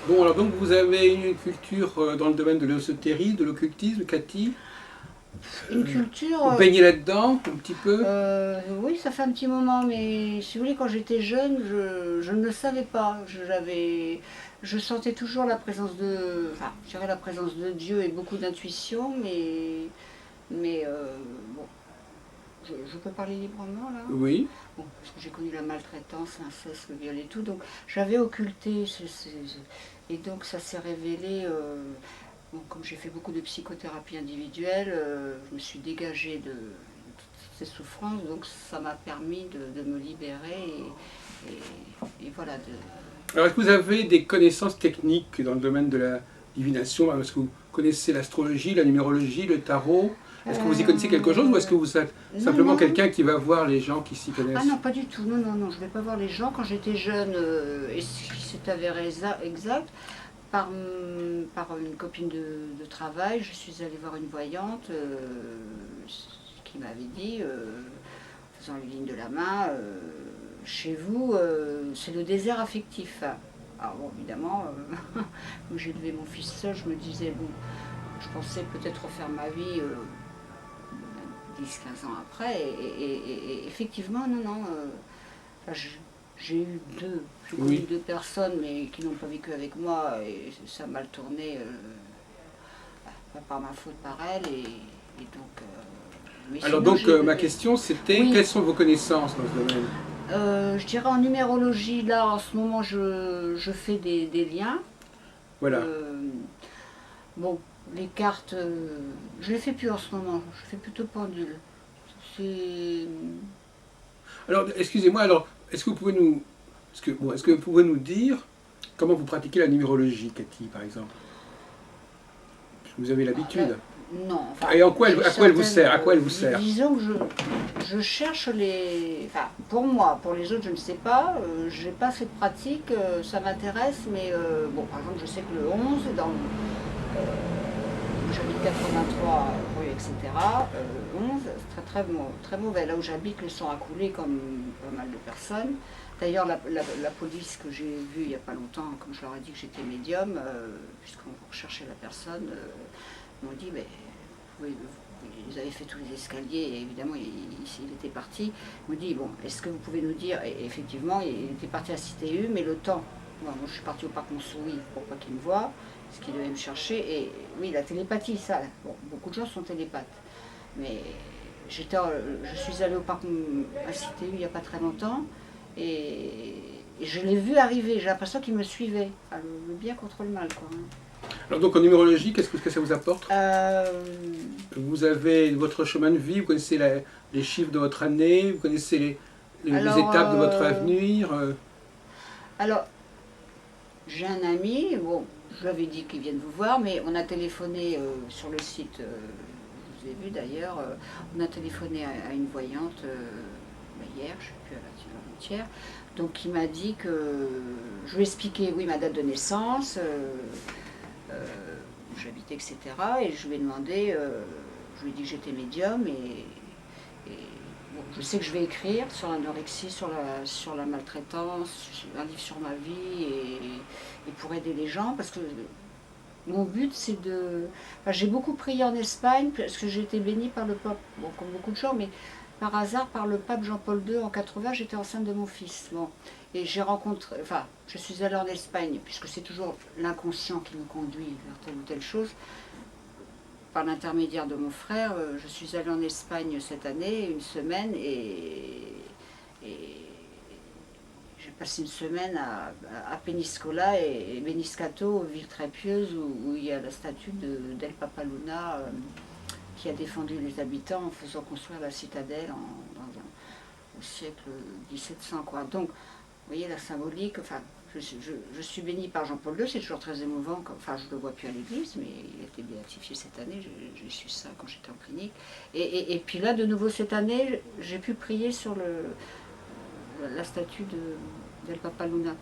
Bon, alors donc vous avez une culture dans le domaine de l'ésotérie, de l'occultisme, Cathy. Une culture, Vous baignez là-dedans un petit peu? oui, ça fait un petit moment, mais si vous voulez, quand j'étais jeune, je ne le savais pas. Je sentais toujours la présence enfin, je dirais la présence de Dieu et beaucoup d'intuition, mais bon, je peux parler librement là. Oui. Bon, parce que j'ai connu la maltraitance, l'inceste, le viol et tout, donc j'avais occulté, et donc ça s'est révélé. Bon, comme j'ai fait beaucoup de psychothérapie individuelle, je me suis dégagée de toutes ces souffrances, donc ça m'a permis de me libérer et voilà. Alors est-ce que vous avez des connaissances techniques dans le domaine de la divination? Est-ce que vous connaissez l'astrologie, la numérologie, le tarot? Est-ce que vous y connaissez quelque chose ou est-ce que vous êtes Non, simplement non. quelqu'un qui va voir les gens qui s'y Ah connaissent? non, pas du tout. Non, non, non, je ne vais pas voir les gens. Quand j'étais jeune, et ce qui s'est avéré exact, par une copine de travail, je suis allée voir une voyante qui m'avait dit, en faisant les lignes de la main, chez vous, c'est le désert affectif. Alors bon, évidemment, comme j'ai élevé mon fils seul, je me disais, bon, je pensais peut-être refaire ma vie 10-15 ans après, et effectivement, non, non, enfin, j'ai eu j'ai connu Oui. deux personnes, mais qui n'ont pas vécu avec moi, et ça a mal tourné, pas par ma faute, par elle, et donc, mais Alors sinon, donc ma question c'était oui, quelles sont vos connaissances dans ce domaine? je dirais en numérologie, là, en ce moment, je fais des liens. Voilà. Euh, bon, les cartes, je les fais plus en ce moment, je fais plutôt pendule. C'est... Alors excusez-moi, alors est-ce que vous pouvez nous est-ce que vous pouvez nous dire comment vous pratiquez la numérologie, Cathy, par exemple? Parce que vous avez Là, l'habitude. non, enfin, Et en quoi j'ai à quoi elle vous certaines. sert? À quoi elle vous sert? Disons que je cherche les. Enfin, pour moi, pour les autres, je ne sais pas. J'ai pas cette pratique, ça m'intéresse, mais bon, par exemple, je sais que le 11, où j'habite 83 rue, etc., 11, c'est très mauvais. Là où j'habite, le sang a coulé comme pas mal de personnes. D'ailleurs, la police que j'ai vue il n'y a pas longtemps, comme je leur ai dit que j'étais médium, puisqu'on recherchait la personne, m'ont dit, mais oui, ils avaient fait tous les escaliers et évidemment il était parti. Ils m'ont dit, bon, est-ce que vous pouvez nous dire, et effectivement il était parti à Cité U, mais le temps, bon, moi je suis partie au parc Montsouris pour pas qu'il me voie, parce qu'il devait me chercher, et oui, la télépathie, ça, bon, beaucoup de gens sont télépathes, mais je suis allée au parc à Cité U il n'y a pas très longtemps, et, et je l'ai vu arriver, j'ai l'impression qu'il me suivait, enfin, le bien contre le mal, quoi, hein. Alors donc en numérologie, qu'est-ce que ça vous apporte? Euh, Vous avez votre chemin de vie, vous connaissez les chiffres de votre année, vous connaissez les alors, étapes de votre avenir. alors, j'ai un ami, bon, je lui avais dit qu'il vienne vous voir, mais on a téléphoné sur le site, je vous ai vu d'ailleurs, on a téléphoné à une voyante hier, je ne sais plus, avant-hier, donc il m'a dit que, je lui ai expliqué, oui, ma date de naissance, euh, où j'habitais, etc. Et je lui ai demandé, je lui ai dit que j'étais médium, et bon, je sais que je vais écrire sur l'anorexie, sur la maltraitance, un livre sur ma vie, et pour aider les gens, parce que mon but c'est de... Enfin, j'ai beaucoup prié en Espagne, parce que j'ai été bénie par le pape, bon, comme beaucoup de gens, mais par hasard par le pape Jean-Paul II en 80, j'étais enceinte de mon fils. Bon. Et j'ai rencontré, enfin, je suis allée en Espagne, puisque c'est toujours l'inconscient qui nous conduit vers telle ou telle chose. Par l'intermédiaire de mon frère, je suis allée en Espagne cette année, une semaine, et j'ai passé une semaine à Peñíscola et Beniscato, ville très pieuse où il y a la statue d'El Papaluna qui a défendu les habitants en faisant construire la citadelle au siècle 1700, quoi. Donc, vous voyez la symbolique, enfin, je suis bénie par Jean-Paul II, c'est toujours très émouvant, enfin je ne le vois plus à l'église, mais il a été béatifié cette année, j'ai su ça quand j'étais en clinique. Et puis là, de nouveau cette année, j'ai pu prier sur la statue d'El Papaluna.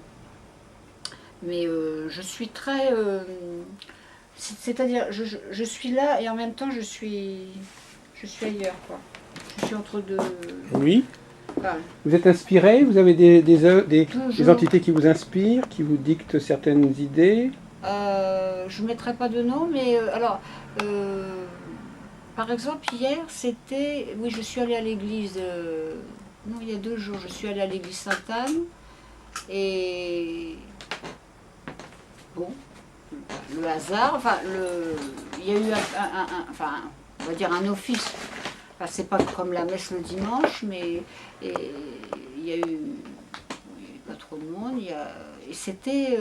Mais je suis très... c'est-à-dire, je suis là et en même temps je suis ailleurs, quoi. Je suis entre deux... Oui. Enfin, Vous êtes inspiré? Vous avez des toujours. entités qui vous inspirent, qui vous dictent certaines idées? Je ne mettrai pas de nom, mais euh, par exemple, hier, c'était. Oui, je suis allée à l'église. Non, il y a 2 jours, je suis allée à l'église Sainte-Anne. Et. Bon, le hasard, enfin, il y a eu enfin, on va dire un office. Enfin, c'est pas comme la messe le dimanche, mais il y a eu. Il n'y avait pas trop de monde. Et c'était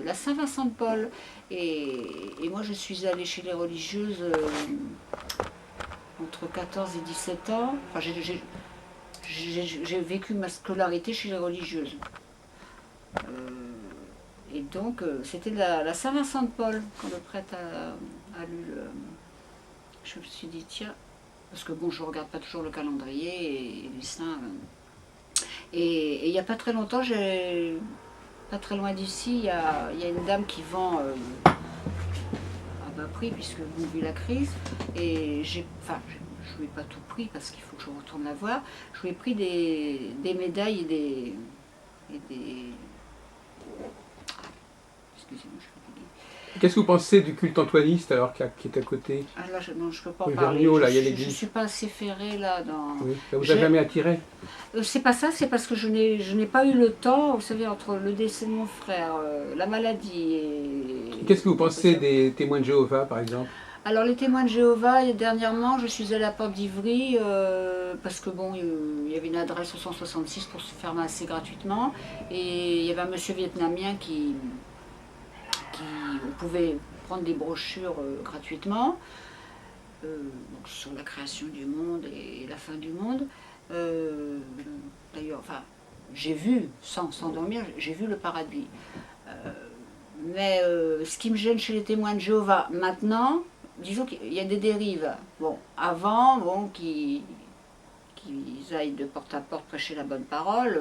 la Saint-Vincent de Paul. Et moi, je suis allée chez les religieuses entre 14 et 17 ans. Enfin, j'ai vécu ma scolarité chez les religieuses. Et donc, c'était la Saint-Vincent de Paul, quand le prêtre a lu le. Je me suis dit, tiens, parce que bon, je ne regarde pas toujours le calendrier et les saints. Et il n'y a pas très longtemps, pas très loin d'ici, il y a une dame qui vend à bas prix, puisque bon, vu la crise, et je lui ai pas tout pris parce qu'il faut que je retourne la voir. Je lui ai pris des médailles et des. Excusez-moi, je suis fatiguée. Qu'est-ce que vous pensez du culte antoiniste alors qui est à côté? Ah là, non, je peux pas en Rue parler. Vergniaud, là, il y a Je l'église. suis pas assez ferrée là dans. Oui. Ça vous a jamais attiré? C'est pas ça, c'est parce que je n'ai pas eu le temps, vous savez, entre le décès de mon frère, la maladie et. Qu'est-ce que vous pensez des témoins de Jéhovah, par exemple? Alors les témoins de Jéhovah, dernièrement, je suis allée à la Porte d'Ivry parce que bon, il y avait une adresse au 166 pour se faire masser gratuitement et il y avait un monsieur vietnamien on pouvait prendre des brochures gratuitement donc sur la création du monde et la fin du monde. D'ailleurs, enfin, j'ai vu, sans dormir, j'ai vu le paradis. Mais ce qui me gêne chez les témoins de Jéhovah maintenant, disons qu'il y a des dérives. Bon, avant, bon, qu'ils aillent de porte à porte prêcher la bonne parole,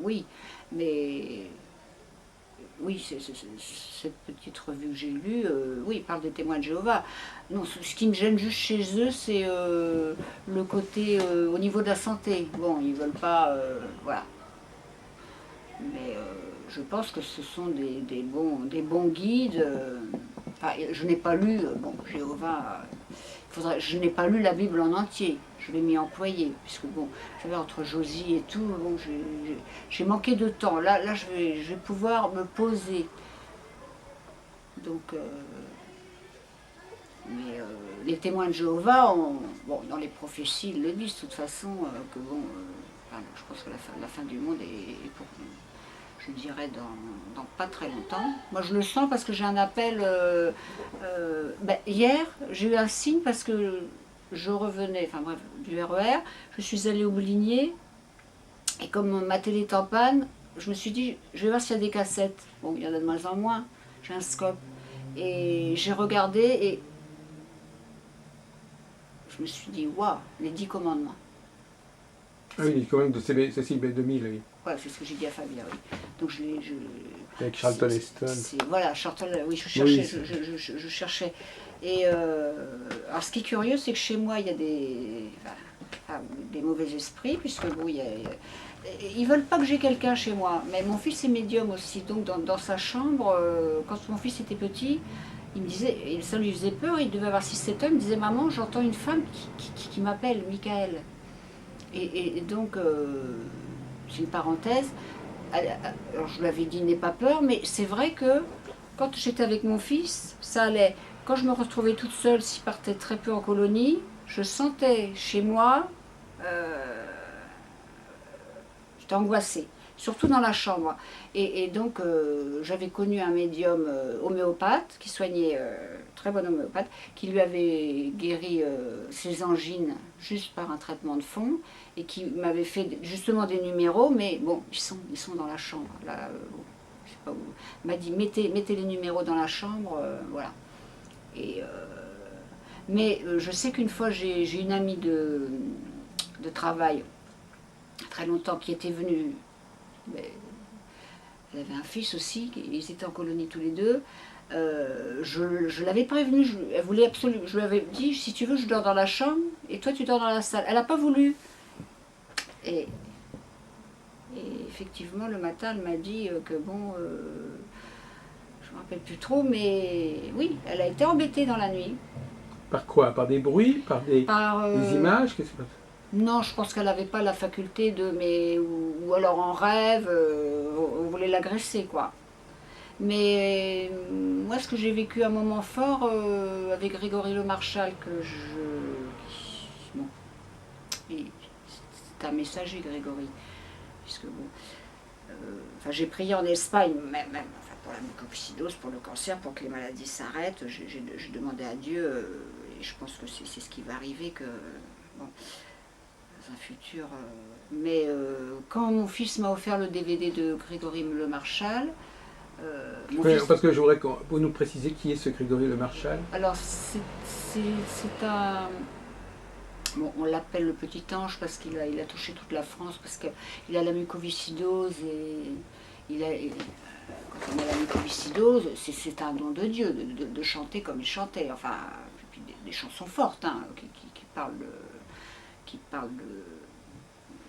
oui. Mais oui, cette petite revue que j'ai lue, oui, il parle des témoins de Jéhovah. Non, ce qui me gêne juste chez eux, c'est le côté au niveau de la santé. Bon, ils veulent pas, voilà. Mais je pense que ce sont des bons guides. Enfin, je n'ai pas lu, bon, Jéhovah, je n'ai pas lu la Bible en entier. Je l'ai mis employé, puisque bon, vous savez, entre Josie et tout, bon, j'ai manqué de temps. Là je vais pouvoir me poser. Donc, mais les témoins de Jéhovah, bon, dans les prophéties, ils le disent de toute façon, que bon, enfin, je pense que la fin du monde est pour je dirais dans pas très longtemps. Moi je le sens parce que j'ai un appel. Hier, j'ai eu un signe parce que je revenais, enfin bref, du RER, je suis allée au Moulinier et comme ma télé est en panne, je me suis dit, je vais voir s'il y a des cassettes. Bon, il y en a de moins en moins, j'ai un scope. Et j'ai regardé et je me suis dit, waouh, les 10 commandements. Ah oui, quand même de Cécile B2000, oui. Ouais, c'est ce que j'ai dit à Fabien, oui. Donc avec Charlton Heston. Voilà, Charlton, oui, je cherchais. Oui, je cherchais. Et alors, ce qui est curieux, c'est que chez moi, il y a des mauvais esprits, puisque bon, ils veulent pas que j'ai quelqu'un chez moi. Mais mon fils est médium aussi, donc dans sa chambre, quand mon fils était petit, il me disait, et ça lui faisait peur, il devait avoir 6-7 ans, il me disait, maman, j'entends une femme qui m'appelle, Michael. Et donc, c'est une parenthèse. Alors je lui avais dit n'aie pas peur, mais c'est vrai que quand j'étais avec mon fils, ça allait. Quand je me retrouvais toute seule, s'il partait très peu en colonie, je sentais chez moi, j'étais angoissée, surtout dans la chambre. Et donc j'avais connu un médium homéopathe qui soignait, très bon homéopathe, qui lui avait guéri ses angines juste par un traitement de fond et qui m'avait fait justement des numéros, mais bon, ils sont dans la chambre. Là, bon, je sais pas où. Il m'a dit mettez les numéros dans la chambre, voilà. Et, mais je sais qu'une fois j'ai une amie de travail très longtemps qui était venue. Mais elle avait un fils aussi, ils étaient en colonie tous les deux. Je l'avais prévenue, elle voulait absolument. Je lui avais dit si tu veux, je dors dans la chambre et toi tu dors dans la salle. Elle n'a pas voulu. Et effectivement, le matin, elle m'a dit que bon, je me rappelle plus trop, mais oui, elle a été embêtée dans la nuit. Par quoi? Par des bruits? Par Par, des images? Qu'est-ce que non, je pense qu'elle n'avait pas la faculté de, mais ou alors en rêve, on voulait l'agresser, quoi. Mais moi, ce que j'ai vécu un moment fort avec Grégory Le Marchal, que bon, c'est un messager, Grégory, puisque bon, enfin, j'ai prié en Espagne, même enfin, pour la mucoviscidose, pour le cancer, pour que les maladies s'arrêtent. J'ai demandé à Dieu, et je pense que c'est ce qui va arriver, que bon, dans un futur. Mais quand mon fils m'a offert le DVD de Grégory Le Marchal, parce que je voudrais que vous nous préciser qui est ce Grégory Le Marchal. Alors, c'est un... Bon, on l'appelle le petit ange parce qu'il a touché toute la France, parce qu'il a la mucoviscidose et quand on a la mucoviscidose, c'est un don de Dieu de chanter comme il chantait, enfin, puis des chansons fortes, hein, qui parlent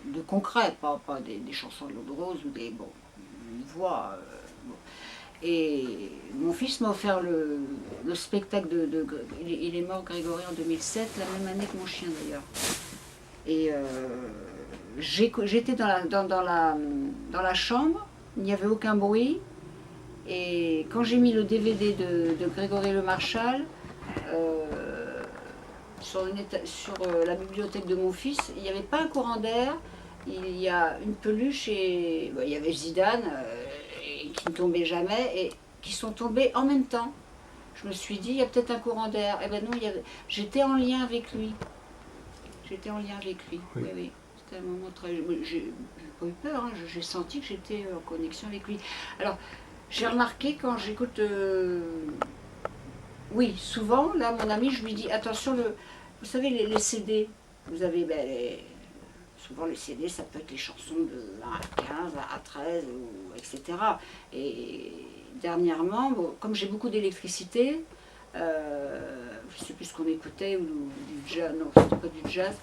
de concret, pas des chansons de l'eau de rose ou des, bon, une voix. Bon. Et mon fils m'a offert le spectacle il est mort, Grégory, en 2007, la même année que mon chien d'ailleurs. Et j'étais dans la chambre, il n'y avait aucun bruit. Et quand j'ai mis le DVD de Grégory Le Marchal sur la bibliothèque de mon fils, il n'y avait pas un courant d'air. Il y a une peluche et il y avait Zidane qui ne tombait jamais et qui sont tombés en même temps. Je me suis dit, il y a peut-être un courant d'air. Eh ben non, j'étais en lien avec lui. J'étais en lien avec lui. Oui. Oui, oui. C'était un moment très... J'ai pas eu peur, hein. J'ai senti que j'étais en connexion avec lui. Alors, j'ai remarqué quand j'écoute... Oui, souvent, là, mon ami, je lui dis, attention, vous savez, les CD, vous avez... Souvent les CD, ça peut être les chansons de 1 à 15, à 13, etc. Et dernièrement, bon, comme j'ai beaucoup d'électricité, je ne sais plus ce qu'on écoutait, ou du jazz, non, c'était pas du jazz,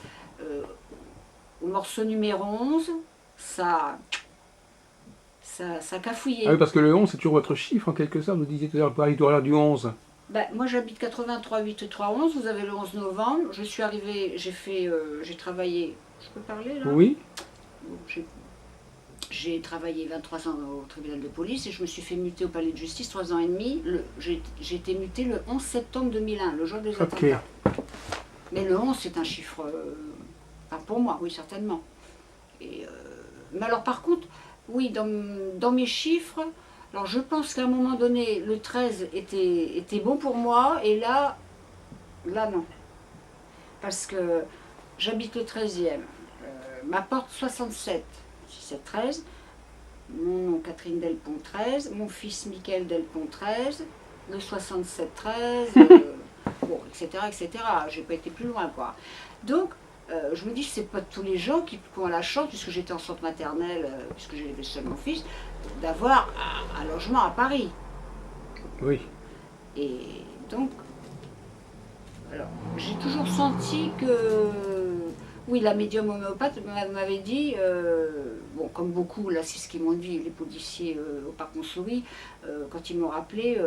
au morceau numéro 11, ça cafouillait. Ah oui, parce que le 11, c'est toujours votre chiffre en quelque sorte. Vous disiez tout à l'heure, Paris doit avoir du 11. Ben, moi j'habite 83 8 3 11, vous avez le 11 novembre, je suis arrivée, j'ai travaillé, je peux parler là? Oui. Bon, j'ai travaillé 23 ans au tribunal de police et je me suis fait muter au palais de justice 3 ans et demi. J'ai été mutée le 11 septembre 2001, le jour des attentats. Mais le 11 c'est un chiffre, enfin pour moi, oui certainement. Et, mais alors par contre, oui, dans mes chiffres, alors je pense qu'à un moment donné, le 13 était bon pour moi, et là non. Parce que j'habite le 13e, ma porte 67, 13, mon nom Catherine Delpont 13, mon fils Michael Delpont 13, le 67 13, bon, etc. etc. J'ai pas été plus loin, quoi. Donc, je me dis, c'est pas tous les gens qui ont la chance, puisque j'étais en centre maternelle, puisque j'avais seul mon fils, d'avoir un logement à Paris. Oui. Et donc, alors, j'ai toujours senti que, oui, la médium homéopathe m'avait dit, bon, comme beaucoup, là, c'est ce qu'ils m'ont dit, les policiers au parc Montsouris, quand ils m'ont rappelé,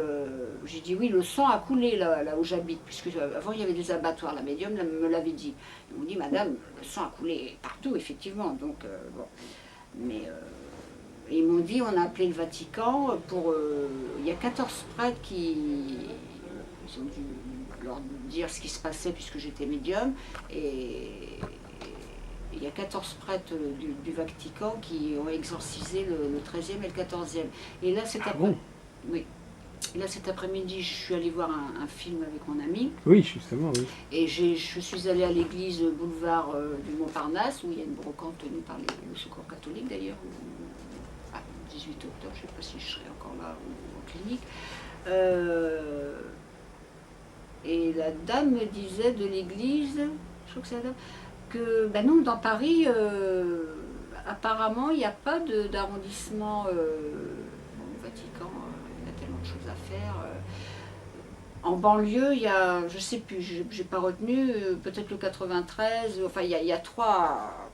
j'ai dit, oui, le sang a coulé là où j'habite, puisque avant il y avait des abattoirs, la médium me l'avait dit. Ils m'ont dit, madame, le sang a coulé partout, effectivement, donc, bon, mais... ils m'ont dit, on a appelé le Vatican pour... il y a 14 prêtres qui... Ils ont dû leur dire ce qui se passait puisque j'étais médium. Et il y a 14 prêtres du Vatican qui ont exorcisé le 13e et le 14e. Et là, oui. Et là, cet après-midi, je suis allée voir un film avec mon ami. Oui, justement, oui. Et je suis allée à l'église boulevard du Montparnasse, où il y a une brocante tenue par le Secours catholique d'ailleurs. 18 octobre, je ne sais pas si je serai encore là ou en clinique. Et la dame me disait de l'église, je crois que c'est la dame, que ben non, dans Paris, apparemment, il n'y a pas d'arrondissement au Vatican, il y a tellement de choses à faire. En banlieue, il y a, je ne sais plus, j'ai pas retenu, peut-être le 93, enfin il y a trois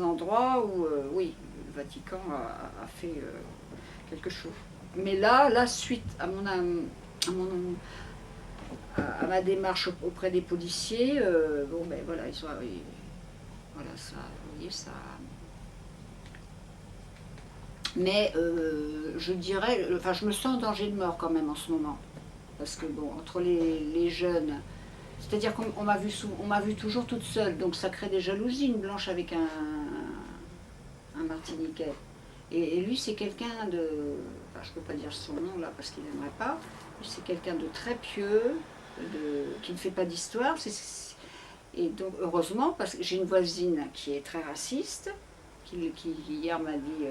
endroits où, oui, Vatican a fait quelque chose. Mais là, suite à à ma démarche auprès des policiers, bon ben voilà, voilà ça, vous voyez ça. Mais je dirais, enfin je me sens en danger de mort quand même en ce moment, parce que bon, entre les jeunes, c'est-à-dire qu'on m'a vu toujours toute seule, donc ça crée des jalousies, une blanche avec un martiniquais. Et lui, c'est quelqu'un de, enfin, je ne peux pas dire son nom là parce qu'il n'aimerait pas, c'est quelqu'un de très pieux, qui ne fait pas d'histoire. Et donc, heureusement, parce que j'ai une voisine qui est très raciste, qui hier m'a dit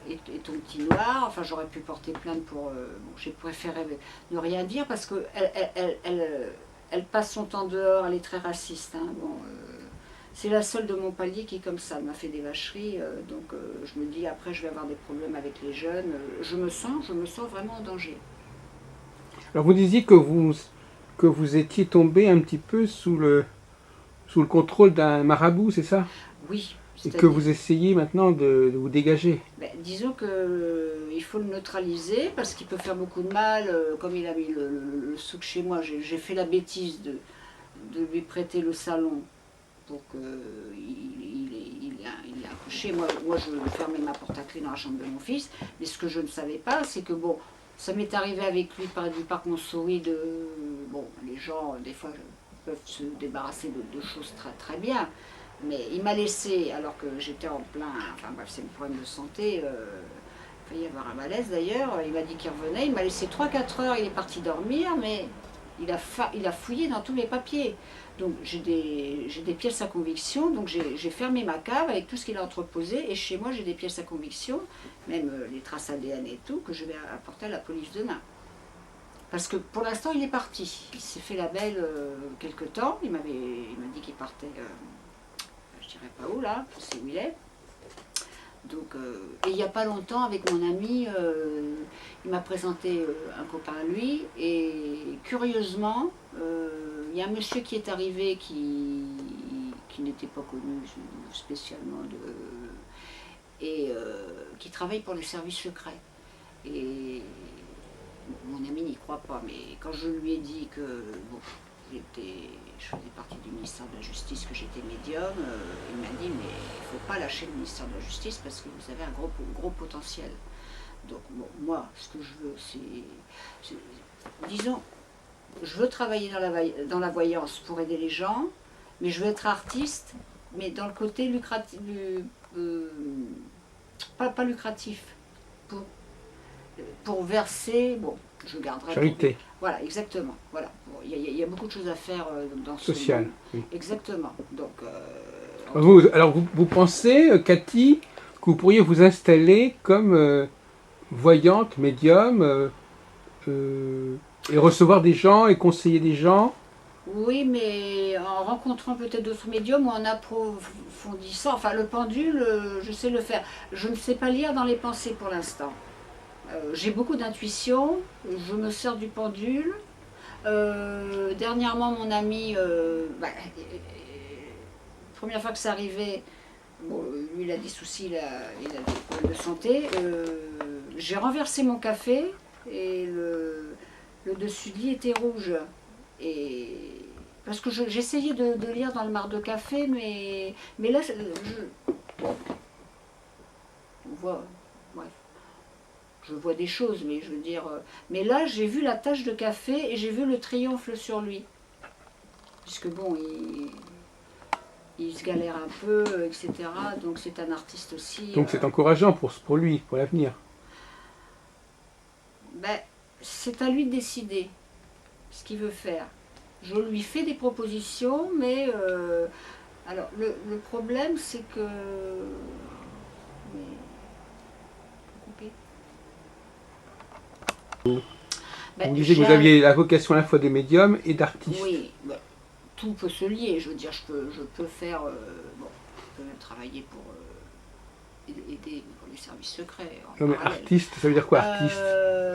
et ton petit noir, enfin j'aurais pu porter plainte pour. Bon, j'ai préféré ne rien dire parce qu'elle passe son temps dehors, elle est très raciste. Hein, bon, c'est la seule de mon palier qui est comme ça, elle m'a fait des vacheries, donc je me dis après je vais avoir des problèmes avec les jeunes. Je me sens vraiment en danger. Alors vous disiez que vous étiez tombé un petit peu sous le contrôle d'un marabout, c'est ça? Oui. Et que vous essayez maintenant de vous dégager. Ben, disons qu'il faut le neutraliser parce qu'il peut faire beaucoup de mal. Comme il a mis le souk chez moi, j'ai fait la bêtise de lui prêter le salon pour qu'il ait accouché. Moi, je fermais ma porte à clé dans la chambre de mon fils. Mais ce que je ne savais pas, c'est que bon, ça m'est arrivé avec lui du parc Montsouris. Bon, les gens, des fois, peuvent se débarrasser de choses très, très bien. Mais il m'a laissé, alors que j'étais en plein, enfin bref, c'est un problème de santé, il failli y avoir un malaise d'ailleurs, il m'a dit qu'il revenait, il m'a laissé 3-4 heures, il est parti dormir, mais il a fouillé dans tous les papiers. Donc j'ai des pièces à conviction, donc j'ai fermé ma cave avec tout ce qu'il a entreposé, et chez moi j'ai des pièces à conviction, même les traces ADN et tout, que je vais apporter à la police demain. Parce que pour l'instant il est parti, il s'est fait la belle quelque temps, il m'a dit qu'il partait... je dirais pas où là, je sais où il est. Donc, et il n'y a pas longtemps, avec mon ami, il m'a présenté un copain à lui, et curieusement, il y a un monsieur qui est arrivé qui n'était pas connu spécialement, et qui travaille pour les services secrets. Et mon ami n'y croit pas, mais quand je lui ai dit que bon, je faisais partie du ministère de la Justice, que j'étais médium, il m'a dit mais il ne faut pas lâcher le ministère de la Justice parce que vous avez un gros potentiel. Donc bon, moi, ce que je veux, c'est disons, je veux travailler dans la voyance pour aider les gens, mais je veux être artiste, mais dans le côté lucratif, pas lucratif, pour verser, bon, je garderai... Charité. Voilà, exactement. Voilà. Il y a beaucoup de choses à faire dans ce social. Oui. Exactement. Donc, alors vous pensez, Cathy, que vous pourriez vous installer comme voyante, médium, et recevoir des gens et conseiller des gens? Oui, mais en rencontrant peut-être d'autres médiums ou en approfondissant, enfin le pendule, je sais le faire. Je ne sais pas lire dans les pensées pour l'instant. J'ai beaucoup d'intuition, je me sers du pendule. Dernièrement, mon ami, première fois que ça arrivait, bon, lui il a des soucis, il a des problèmes de santé. J'ai renversé mon café et le dessus de lit était rouge. Et parce que j'essayais de lire dans le marc de café, mais là, on voit, bref. Je vois des choses, mais je veux dire... mais là, j'ai vu la tache de café et j'ai vu le triomphe sur lui. Puisque bon, il se galère un peu, etc. Donc c'est un artiste aussi. Donc c'est encourageant pour lui, pour l'avenir. Ben, c'est à lui de décider ce qu'il veut faire. Je lui fais des propositions, mais... alors, le problème, c'est que... Vous disiez que vous aviez la vocation à la fois des médiums et d'artistes. Oui, bah, tout peut se lier. Je veux dire, je peux faire... bon, je peux même travailler pour aider les services secrets. Non, mais artiste, ça veut dire quoi, artiste?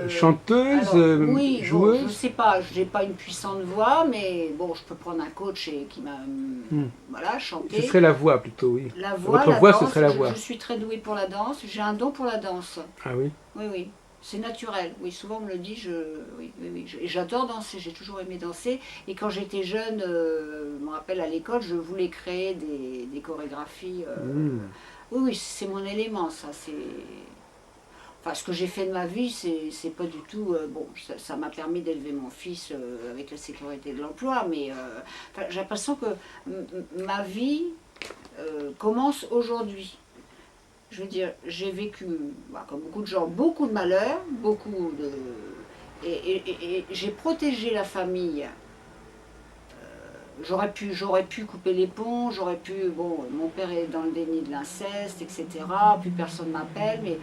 Chanteuse, alors, oui, joueuse? bon, je sais pas, je n'ai pas une puissante voix, mais bon, je peux prendre un coach qui m'a voilà, chanté. Ce serait la voix plutôt, oui. La voix, Votre la voix, danse, ce serait la voix. je suis très douée pour la danse, j'ai un don pour la danse. Ah oui? Oui, oui. C'est naturel, oui, souvent on me le dit, oui, oui, oui. Et j'adore danser, j'ai toujours aimé danser. Et quand j'étais jeune, je me rappelle à l'école, je voulais créer des chorégraphies. Oui, oui, c'est mon élément, ça. Enfin, ce que j'ai fait de ma vie, c'est pas du tout... bon, ça m'a permis d'élever mon fils avec la sécurité de l'emploi, mais enfin, j'ai l'impression que ma vie commence aujourd'hui. Je veux dire, j'ai vécu, bah, comme beaucoup de gens, beaucoup de malheurs, beaucoup de... Et j'ai protégé la famille. J'aurais pu couper les ponts, j'aurais pu... Bon, mon père est dans le déni de l'inceste, etc. Plus personne m'appelle, mais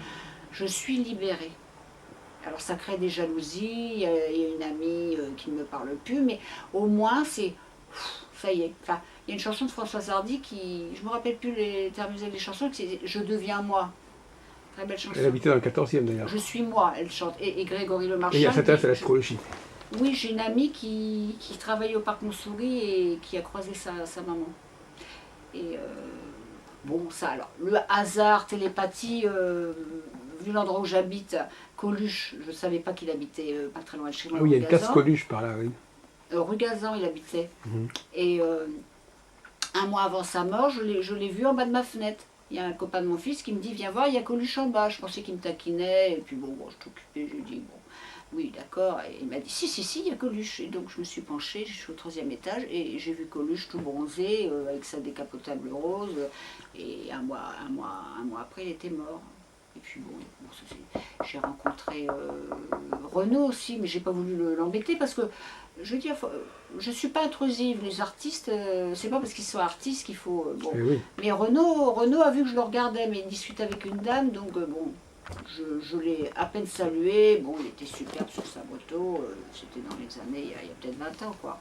je suis libérée. Alors ça crée des jalousies, il y a une amie qui ne me parle plus, mais au moins c'est... Ça y est. Enfin, il y a une chanson de Françoise Hardy qui... Je ne me rappelle plus les termes des chansons, c'est « Je deviens moi ». Très belle chanson. Elle habitait dans le 14e d'ailleurs. Je suis moi, elle chante. Et Grégory Le Marchal. Et elle s'intéresse à l'astrologie. Oui, j'ai une amie qui travaillait au Parc Montsouris et qui a croisé sa maman. Et bon, ça alors, le hasard, télépathie, vu l'endroit où j'habite, Coluche, je ne savais pas qu'il habitait pas très loin de chez moi. Ah oui, il y a une case Coluche par là, oui. Rue Gazan, il habitait. Et un mois avant sa mort, je l'ai vu en bas de ma fenêtre. Il y a un copain de mon fils qui me dit, viens voir, il y a Coluche en bas. Je pensais qu'il me taquinait, et puis bon, je t'occupais, j'ai dit, bon, oui, d'accord. Et il m'a dit, si, il y a Coluche. Et donc je me suis penchée, je suis au 3e étage, et j'ai vu Coluche tout bronzé, avec sa décapotable rose. Et un mois après, il était mort. Et puis bon j'ai rencontré Renaud aussi, mais j'ai pas voulu l'embêter parce que, je veux dire, je suis pas intrusive. Les artistes, c'est pas parce qu'ils sont artistes qu'il faut... bon. Oui. Mais Renaud a vu que je le regardais, mais il discute avec une dame, donc bon, je l'ai à peine salué. Bon, il était superbe sur sa moto, c'était dans les années, il y a peut-être 20 ans, quoi.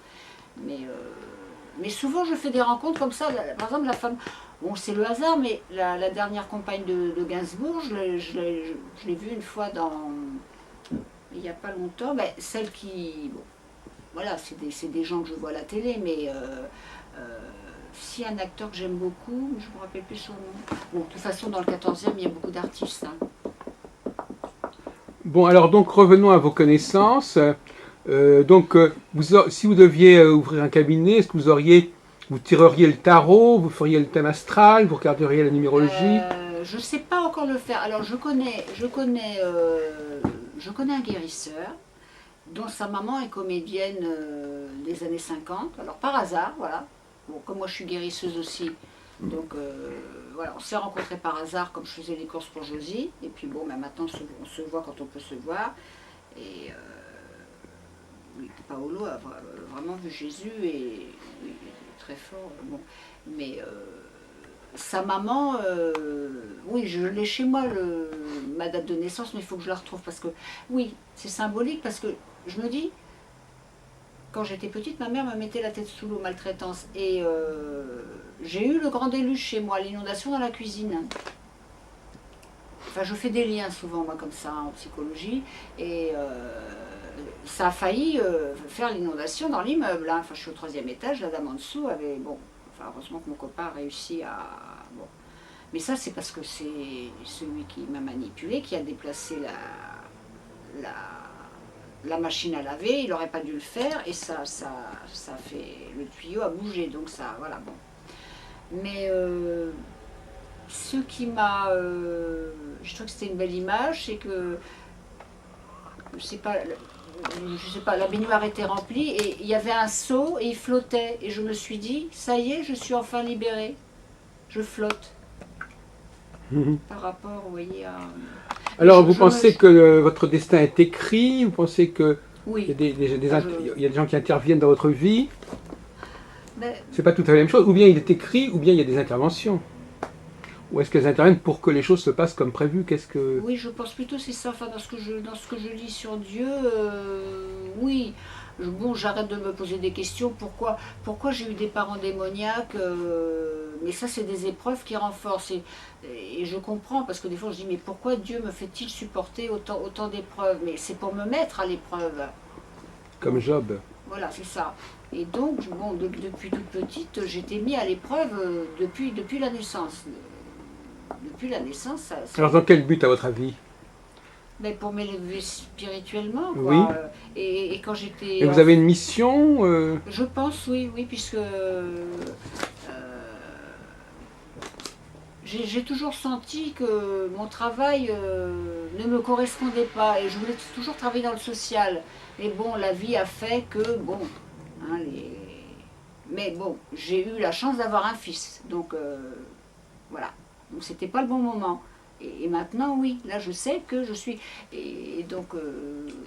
Mais souvent, je fais des rencontres comme ça. Par exemple, la femme... Bon, c'est le hasard, mais la dernière compagne de Gainsbourg, je l'ai vue une fois il n'y a pas longtemps. Ben, celle qui... Bon, voilà, c'est des gens que je vois à la télé, mais si un acteur que j'aime beaucoup, je ne me rappelle plus son nom. Bon, de toute façon, dans le 14e, il y a beaucoup d'artistes. Hein. Bon, alors donc revenons à vos connaissances. Si vous deviez ouvrir un cabinet, est-ce que vous tireriez le tarot, vous feriez le thème astral, vous regarderiez la numérologie? Je ne sais pas encore le faire. Alors je connais un guérisseur dont sa maman est comédienne des années 50. Alors par hasard, voilà. Bon, comme moi je suis guérisseuse aussi, donc voilà, on s'est rencontrés par hasard comme je faisais les courses pour Josie. Et puis bon, ben, maintenant on se voit quand on peut se voir. Et oui, Paolo a vraiment vu Jésus et oui, très fort. Bon. Mais sa maman, oui, je l'ai chez moi, ma date de naissance, mais il faut que je la retrouve parce que, oui, c'est symbolique parce que je me dis, quand j'étais petite, ma mère me mettait la tête sous l'eau, maltraitance. Et j'ai eu le grand déluge chez moi, l'inondation dans la cuisine. Enfin, je fais des liens souvent, moi, comme ça, en psychologie. Et ça a failli faire l'inondation dans l'immeuble. Hein. Enfin, je suis au 3e étage, la dame en dessous avait... Bon, enfin, heureusement que mon copain a réussi à... Bon. Mais ça, c'est parce que c'est celui qui m'a manipulé, qui a déplacé la machine à laver. Il n'aurait pas dû le faire. Et ça fait... Le tuyau a bougé. Donc ça, voilà, bon. Mais... ce qui m'a... je trouve que c'était une belle image, c'est que... je sais pas, la baignoire était remplie et il y avait un seau et il flottait. Et je me suis dit, ça y est, je suis enfin libérée. Je flotte. Par rapport, vous voyez, à... Alors, vous pensez que votre destin est écrit? Vous pensez que oui. il y a des gens qui interviennent dans votre vie? Ben... C'est pas tout à fait la même chose. Ou bien il est écrit, ou bien il y a des interventions. Ou est-ce qu'elles interviennent pour que les choses se passent comme prévu? Qu'est-ce que... Oui, je pense plutôt c'est ça. Enfin, dans ce que je lis sur Dieu, oui. Bon, j'arrête de me poser des questions. Pourquoi j'ai eu des parents démoniaques, mais ça, c'est des épreuves qui renforcent. Et je comprends, parce que des fois, je dis, mais pourquoi Dieu me fait-il supporter autant d'épreuves? Mais c'est pour me mettre à l'épreuve. Comme Job. Voilà, c'est ça. Et donc, bon, depuis toute petite, j'étais mis à l'épreuve depuis la naissance. Depuis la naissance, Alors dans quel but à votre avis? mais pour m'élever spirituellement, Oui. quoi. Et quand Et j'étais... vous avez une mission Je pense, oui, oui, puisque j'ai toujours senti que mon travail ne me correspondait pas et je voulais toujours travailler dans le social. Et bon, la vie a fait que, bon, hein, mais bon, j'ai eu la chance d'avoir un fils, donc voilà. Donc c'était pas le bon moment. Et maintenant, oui, là je sais que je suis... Et donc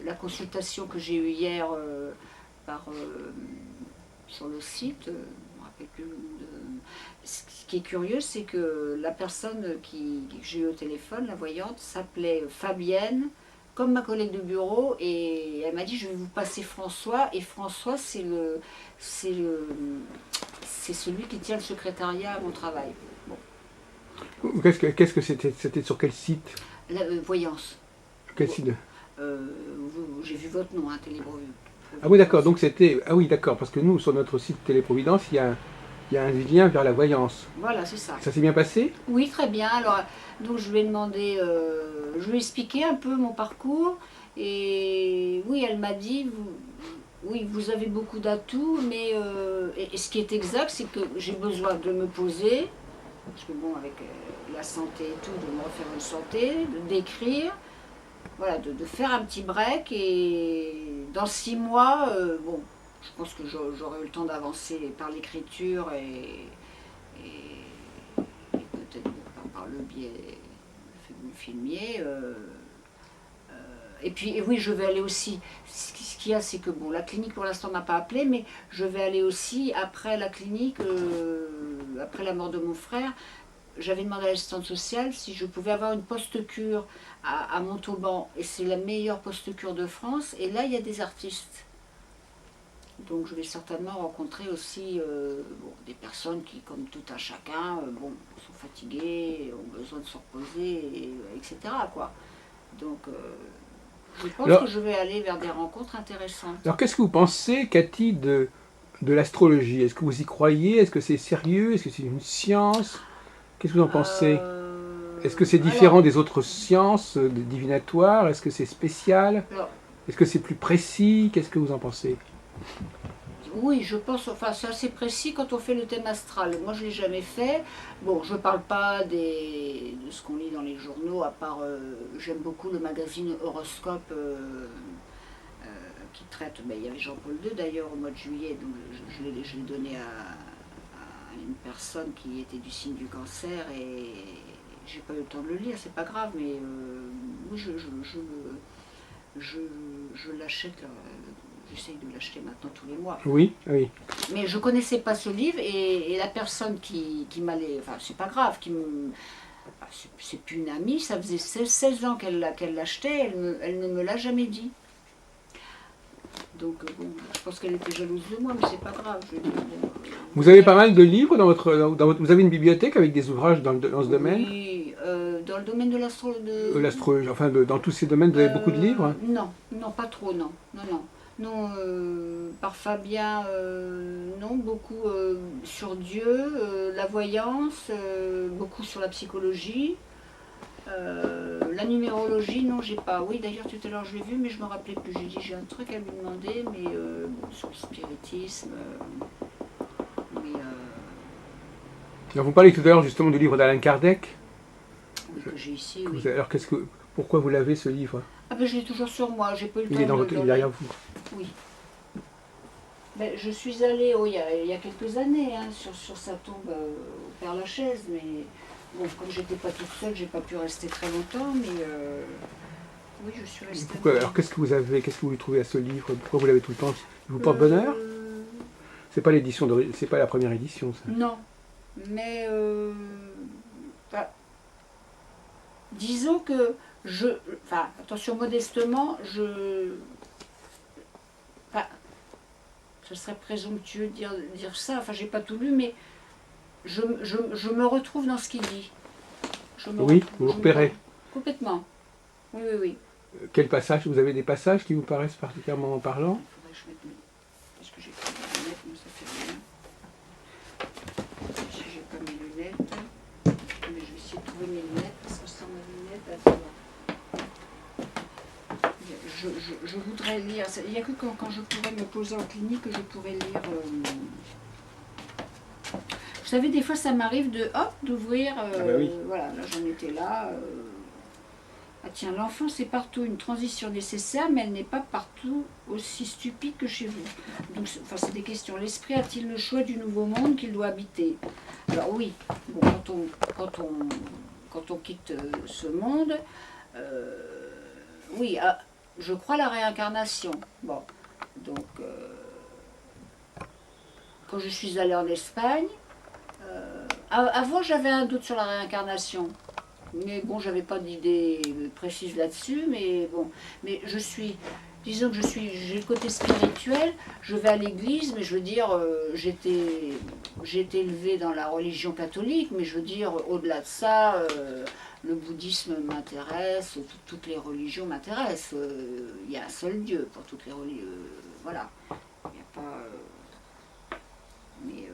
la consultation que j'ai eue hier par, sur le site, je me rappelle plus ce qui est curieux, c'est que la personne que j'ai eu au téléphone, la voyante, s'appelait Fabienne, comme ma collègue de bureau, et elle m'a dit je vais vous passer François, et François c'est celui qui tient le secrétariat à mon travail. Bon. Qu'est-ce que c'était? C'était sur quel site? La voyance. Quel site? J'ai vu votre nom, hein, Télébrevue. Ah oui, d'accord, donc c'était... Ah oui, d'accord, parce que nous, sur notre site Téléprovidence, il y a un lien vers la voyance. Voilà, c'est ça. Ça s'est bien passé? Oui, très bien. Alors, donc je lui ai demandé, je lui ai expliqué un peu mon parcours. Et oui, elle m'a dit, oui, vous avez beaucoup d'atouts, mais et ce qui est exact, c'est que j'ai besoin de me poser, parce que bon, avec la santé et tout, de me refaire une santé, d'écrire, voilà, de faire un petit break. Et dans 6 mois, bon, je pense que j'aurai eu le temps d'avancer par l'écriture et peut-être par le biais du filmier. Et puis, et oui, je vais aller aussi. Ce qu'il y a, c'est que bon, la clinique pour l'instant m'a pas appelé, mais je vais aller aussi après la clinique, après la mort de mon frère. J'avais demandé à l'assistante sociale si je pouvais avoir une post-cure à Montauban, et c'est la meilleure post-cure de France. Et là, il y a des artistes. Donc je vais certainement rencontrer aussi bon, des personnes qui, comme tout un chacun, bon, sont fatiguées, ont besoin de se reposer, etc. Quoi. Donc je pense que je vais aller vers des rencontres intéressantes. Alors qu'est-ce que vous pensez, Cathy, de l'astrologie? Est-ce que vous y croyez? Est-ce que c'est sérieux? Est-ce que c'est une science? Qu'est-ce que vous en pensez? Est-ce que c'est différent des autres sciences divinatoires? Est-ce que c'est spécial? Est-ce que c'est plus précis? Qu'est-ce que vous en pensez? Oui, je pense, enfin c'est assez précis quand on fait le thème astral. Moi je ne l'ai jamais fait. Bon, je ne parle pas de ce qu'on lit dans les journaux, à part, j'aime beaucoup le magazine Horoscope qui traite, ben, il y avait Jean-Paul II d'ailleurs au mois de juillet, donc je l'ai donné à une personne qui était du signe du cancer et j'ai pas eu le temps de le lire, c'est pas grave, mais oui, je l'achète. J'essaye de l'acheter maintenant tous les mois. Oui, oui. Mais je ne connaissais pas ce livre et la personne qui m'allait... Enfin, c'est pas grave, c'est plus une amie, ça faisait 16 ans qu'elle l'achetait, elle ne me l'a jamais dit. Donc, bon, je pense qu'elle était jalouse de moi, mais c'est pas grave. Vous avez pas mal de livres dans votre... Vous avez une bibliothèque avec des ouvrages dans ce domaine? Oui, dans le domaine de l'astrologie, enfin, dans tous ces domaines, vous avez beaucoup de livres? Non, non, pas trop, non. Non, par Fabien, non, beaucoup sur Dieu, la voyance, beaucoup sur la psychologie. La numérologie, non, j'ai pas. Oui, d'ailleurs, tout à l'heure, je l'ai vu, mais je me rappelais plus. J'ai dit, j'ai un truc à lui demander, mais bon, sur le spiritisme. Alors, vous parlez tout à l'heure justement du livre d'Alain Kardec. Oui, que j'ai ici, oui. Alors, pourquoi vous l'avez, ce livre? Ah ben, je l'ai toujours sur moi, j'ai pas eu le temps. Il est dans votre livre, derrière vous. Oui. Ben, je suis allée, il y a quelques années, hein, sur sa tombe au Père-Lachaise, mais bon, comme j'étais pas toute seule, j'ai pas pu rester très longtemps, mais oui, je suis restée. Pourquoi? Alors, qu'est-ce que vous lui trouvez à ce livre? Pourquoi vous l'avez tout le temps? Il vous porte bonheur? C'est pas l'édition c'est pas la première édition, ça? Non, mais Enfin, disons que enfin, attention, modestement, enfin, ce serait présomptueux de dire ça, enfin, j'ai pas tout lu, mais je me retrouve dans ce qu'il dit. Oui, vous repérez. Complètement. Oui, oui, oui. Quel passage? Vous avez des passages qui vous paraissent particulièrement parlants? Il faudrait que je mette mes... Parce que j'ai pas mes lunettes, mais ça fait rien. Si j'ai pas mes lunettes, mais je vais essayer de trouver mes lunettes, parce que sans mes lunettes, attends. Je voudrais lire, il n'y a que quand je pourrais me poser en clinique que je pourrais lire. Vous savez, des fois ça m'arrive d'ouvrir, oui. voilà, là j'en étais là. Ah tiens, l'enfance est partout une transition nécessaire, mais elle n'est pas partout aussi stupide que chez vous. Donc, enfin, c'est des questions. L'esprit a-t-il le choix du nouveau monde qu'il doit habiter? Alors oui, bon, quand on quitte ce monde, oui, je crois à la réincarnation. Bon, donc, quand je suis allée en Espagne, avant j'avais un doute sur la réincarnation. Mais bon, j'avais pas d'idée précise là-dessus, mais bon. Mais disons que j'ai le côté spirituel, je vais à l'église, mais je veux dire, j'ai été élevée dans la religion catholique, mais je veux dire, au-delà de ça, le bouddhisme m'intéresse, toutes les religions m'intéressent. Il y a un seul Dieu pour toutes les religions. Voilà. Il n'y a pas. Mais.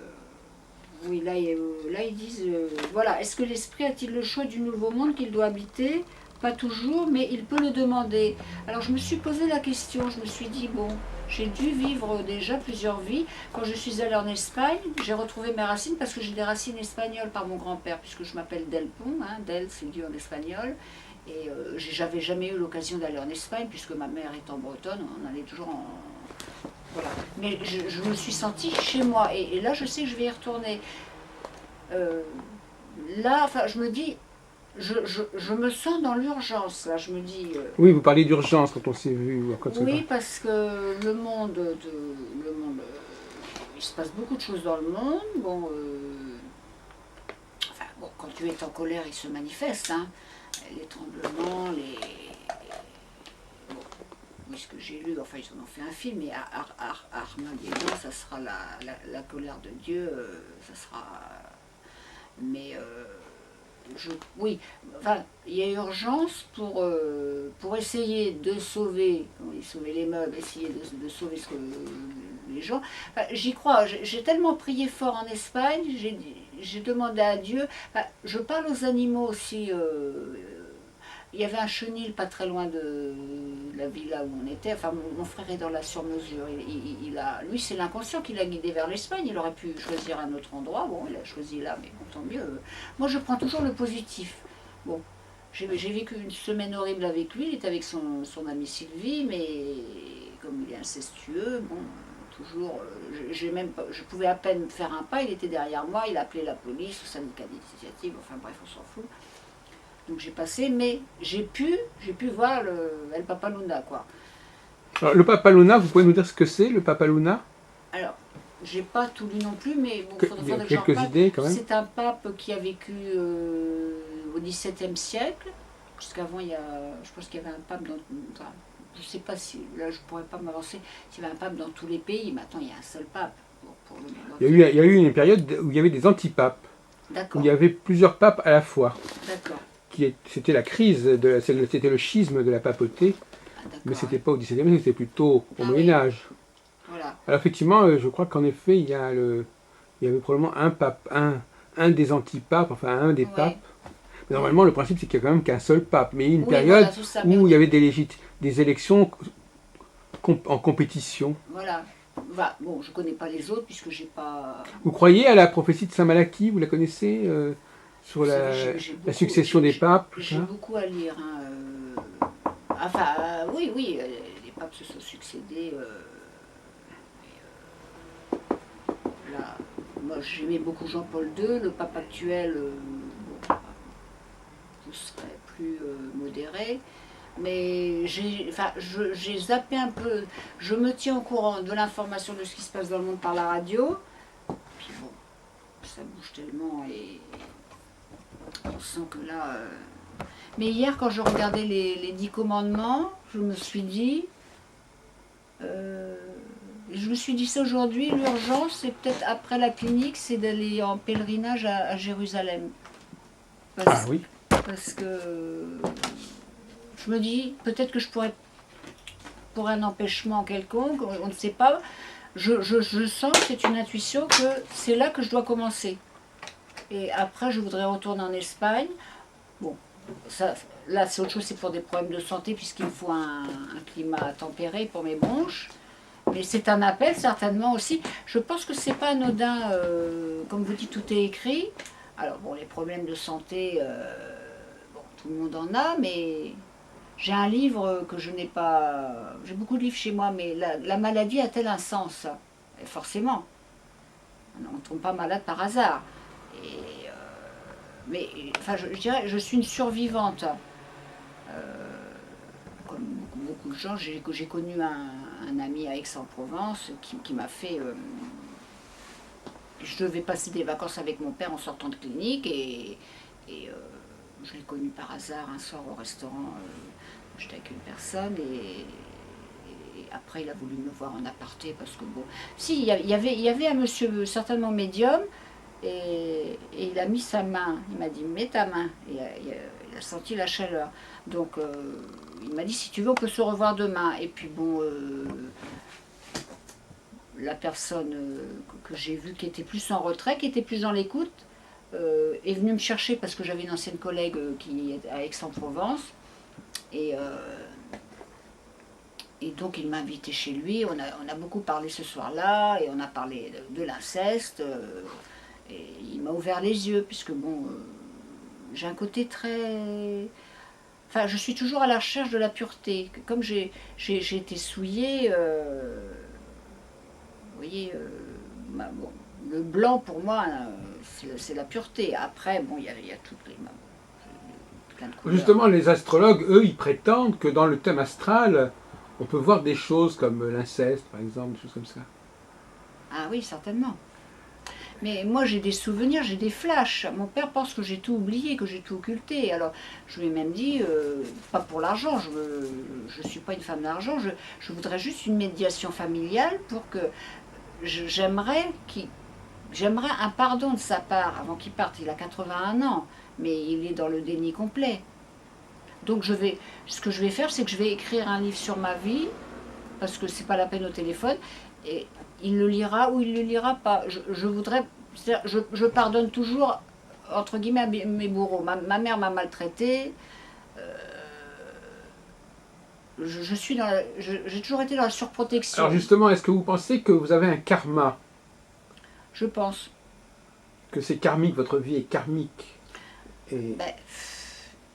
Oui, là ils disent, voilà, est-ce que l'esprit a-t-il le choix du nouveau monde qu'il doit habiter? Pas toujours, mais il peut le demander. Alors je me suis posé la question, je me suis dit, bon, j'ai dû vivre déjà plusieurs vies. Quand je suis allée en Espagne, j'ai retrouvé mes racines parce que j'ai des racines espagnoles par mon grand-père, puisque je m'appelle Delpon, hein, Del c'est Dieu en espagnol. Et j'avais jamais eu l'occasion d'aller en Espagne, puisque ma mère étant bretonne, on allait toujours en... Voilà. Mais je me suis sentie chez moi et là je sais que je vais y retourner. Là, enfin, je me dis, je me sens dans l'urgence. Là, je me dis. Oui, vous parlez d'urgence quand on s'est vu. Oui, parce que le monde, il se passe beaucoup de choses dans le monde. Bon, enfin, bon, quand tu es en colère, il se manifeste. Hein. Les tremblements, oui, ce que j'ai lu, enfin ils en ont fait un film, mais Armageddon, ça sera la colère de Dieu, ça sera... Mais, oui, enfin, il y a urgence pour essayer de sauver les meubles, essayer de sauver les gens. Enfin, j'y crois, j'ai tellement prié fort en Espagne, j'ai demandé à Dieu, enfin, je parle aux animaux aussi... il y avait un chenil pas très loin de la villa où on était. Enfin, mon frère est dans la sur-mesure. Lui, c'est l'inconscient qui l'a guidé vers l'Espagne. Il aurait pu choisir un autre endroit. Bon, il a choisi là, mais bon, tant mieux. Moi, je prends toujours le positif. Bon, j'ai vécu une semaine horrible avec lui. Il était avec son amie Sylvie, mais comme il est incestueux, bon, toujours, je pouvais à peine faire un pas. Il était derrière moi. Il appelait la police, le syndicat d'initiative. Enfin bref, on s'en fout. Donc j'ai passé, mais j'ai pu voir El Papaluna, quoi. Alors, le Papaluna, vous pouvez nous dire ce que c'est, le Papaluna? Alors, j'ai pas tout lu non plus, mais bon, il y a quelques idées quand même. C'est un pape qui a vécu au XVIIe siècle. Jusqu'avant, je pense qu'il y avait un pape dans... Enfin, je sais pas si, là je pourrais pas m'avancer, s'il y avait un pape dans tous les pays. Maintenant, il y a un seul pape. Pour le monde. Il y a eu une période où il y avait des antipapes. Où il y avait plusieurs papes à la fois. D'accord. C'était la crise, c'était le schisme de la papauté, mais c'était pas au XVIIe siècle, c'était plutôt au Moyen-Âge. Oui. Voilà. Alors effectivement, je crois qu'en effet, il y avait probablement un pape, un des antipapes, enfin un des papes. Mais normalement, le principe, c'est qu'il n'y a quand même qu'un seul pape. Mais une période où il y avait des élections en compétition. Voilà. Bon, je ne connais pas les autres puisque j'ai pas... Vous croyez à la prophétie de Saint Malachie, vous la connaissez sur la succession des papes? J'ai beaucoup à lire. Hein, enfin, oui, les papes se sont succédés. Là, moi, j'aimais beaucoup Jean-Paul II. Le pape actuel, je serais plus modéré. Mais j'ai zappé un peu. Je me tiens au courant de l'information de ce qui se passe dans le monde par la radio. Puis bon, ça bouge tellement et On sent que là... Mais hier, quand je regardais les 10 commandements, je me suis dit... je me suis dit ça aujourd'hui, l'urgence, c'est peut-être après la clinique, c'est d'aller en pèlerinage à Jérusalem. Ah oui. Parce que je me dis, peut-être que je pourrais, pour un empêchement quelconque, on ne sait pas, je sens, c'est une intuition, que c'est là que je dois commencer. Et après, je voudrais retourner en Espagne. Bon, ça, là, c'est autre chose, c'est pour des problèmes de santé, puisqu'il me faut un climat tempéré pour mes bronches. Mais c'est un appel, certainement aussi. Je pense que c'est pas anodin, comme vous dites, tout est écrit. Alors, bon, les problèmes de santé, bon, tout le monde en a, mais j'ai un livre que je n'ai pas... J'ai beaucoup de livres chez moi, mais la maladie a-t-elle un sens? Et forcément. On ne tombe pas malade par hasard. Et, mais, enfin, je dirais, je suis une survivante. Comme beaucoup de gens, j'ai connu un ami à Aix-en-Provence qui m'a fait... je devais passer des vacances avec mon père en sortant de clinique et je l'ai connu par hasard un soir au restaurant. J'étais avec une personne et après il a voulu me voir en aparté parce que bon... Si, il y avait un monsieur certainement médium et il a mis sa main, il m'a dit mets ta main et il a senti la chaleur. Donc il m'a dit si tu veux on peut se revoir demain. Et puis bon... la personne que j'ai vue qui était plus en retrait, qui était plus dans l'écoute, est venue me chercher parce que j'avais une ancienne collègue qui est à Aix-en-Provence. Et donc il m'a invité chez lui, on a beaucoup parlé ce soir-là, et on a parlé de l'inceste, et il m'a ouvert les yeux, puisque bon, j'ai un côté très... Enfin, je suis toujours à la recherche de la pureté. Comme j'ai été souillée... vous voyez, bon, le blanc pour moi, c'est la pureté. Après, bon, il y a toutes les plein de couleurs. Justement, les astrologues, eux, ils prétendent que dans le thème astral, on peut voir des choses comme l'inceste, par exemple, des choses comme ça. Ah oui, certainement. Mais moi, j'ai des souvenirs, j'ai des flashs. Mon père pense que j'ai tout oublié, que j'ai tout occulté. Alors, je lui ai même dit, pas pour l'argent, je ne suis pas une femme d'argent, je voudrais juste une médiation familiale pour que... J'aimerais un pardon de sa part avant qu'il parte. Il a 81 ans, mais il est dans le déni complet. Donc ce que je vais faire, c'est que je vais écrire un livre sur ma vie, parce que c'est pas la peine au téléphone, et il le lira ou il le lira pas. Je voudrais, je pardonne toujours, entre guillemets, à mes bourreaux. Ma mère m'a maltraitée. J'ai toujours été dans la surprotection. Alors justement, est-ce que vous pensez que vous avez un karma? Je pense. Que c'est karmique, votre vie est karmique? Ben,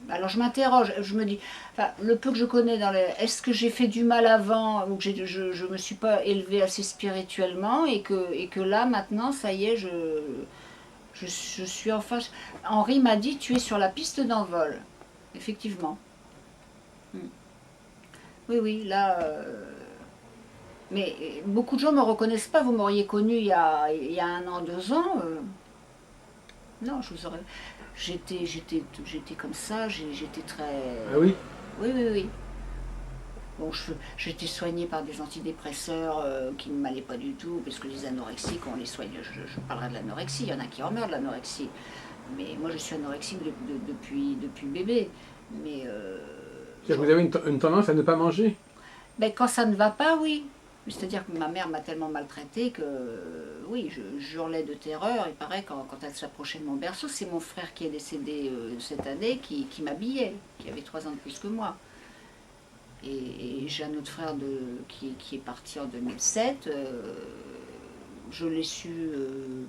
alors je m'interroge, je me dis, enfin, le peu que je connais est-ce que j'ai fait du mal avant ou que je ne me suis pas élevée assez spirituellement et que là maintenant, ça y est, je suis enfin... Henri m'a dit, tu es sur la piste d'envol. Effectivement. Oui, oui, là... Mais beaucoup de gens ne me reconnaissent pas. Vous m'auriez connu il y a 1 an, 2 ans. Non, je vous aurais... J'étais comme ça, j'étais très... Ah oui? Oui, oui, oui. Bon, j'étais soignée par des antidépresseurs qui ne m'allaient pas du tout, parce que les anorexiques, on les soigne. Je parlerai de l'anorexie, il y en a qui en meurent de l'anorexie. Mais moi, je suis anorexique depuis bébé. Mais... vous avez une tendance à ne pas manger? Ben, quand ça ne va pas, oui. C'est-à-dire que ma mère m'a tellement maltraitée que, oui, je hurlais de terreur. Il paraît quand elle s'approchait de mon berceau, c'est mon frère qui est décédé cette année qui m'habillait, qui avait 3 ans de plus que moi. Et j'ai un autre frère qui est parti en 2007. Je l'ai su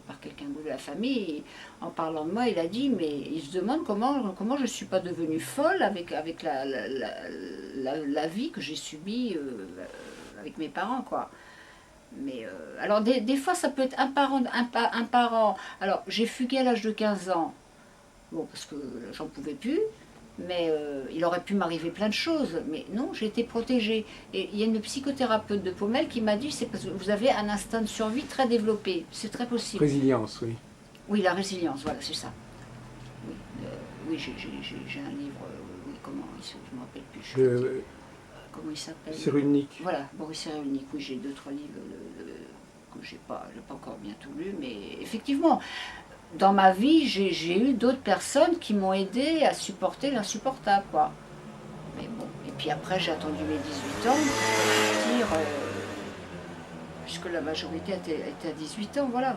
par quelqu'un de la famille. Et en parlant de moi, il a dit, mais il se demande comment je ne suis pas devenue folle avec la vie que j'ai subie avec mes parents, quoi. Mais alors des fois, ça peut être un parent. Alors, j'ai fugué à l'âge de 15 ans, bon, parce que j'en pouvais plus. Mais il aurait pu m'arriver plein de choses, mais non, j'ai été protégée. Et il y a une psychothérapeute de Paumelle qui m'a dit, c'est parce que vous avez un instinct de survie très développé, c'est très possible. Résilience, oui. Oui, la résilience, voilà, c'est ça. Oui, oui, j'ai un livre, oui, comment, je ne me rappelle plus, comment il s'appelle? Cyrulnik. Voilà, Boris Cyrulnik, oui, j'ai 2-3 livres que j'ai pas encore bien tout lu, mais effectivement, dans ma vie, j'ai eu d'autres personnes qui m'ont aidé à supporter l'insupportable, quoi. Mais bon, et puis après, j'ai attendu mes 18 ans pour dire, puisque la majorité était à 18 ans, voilà.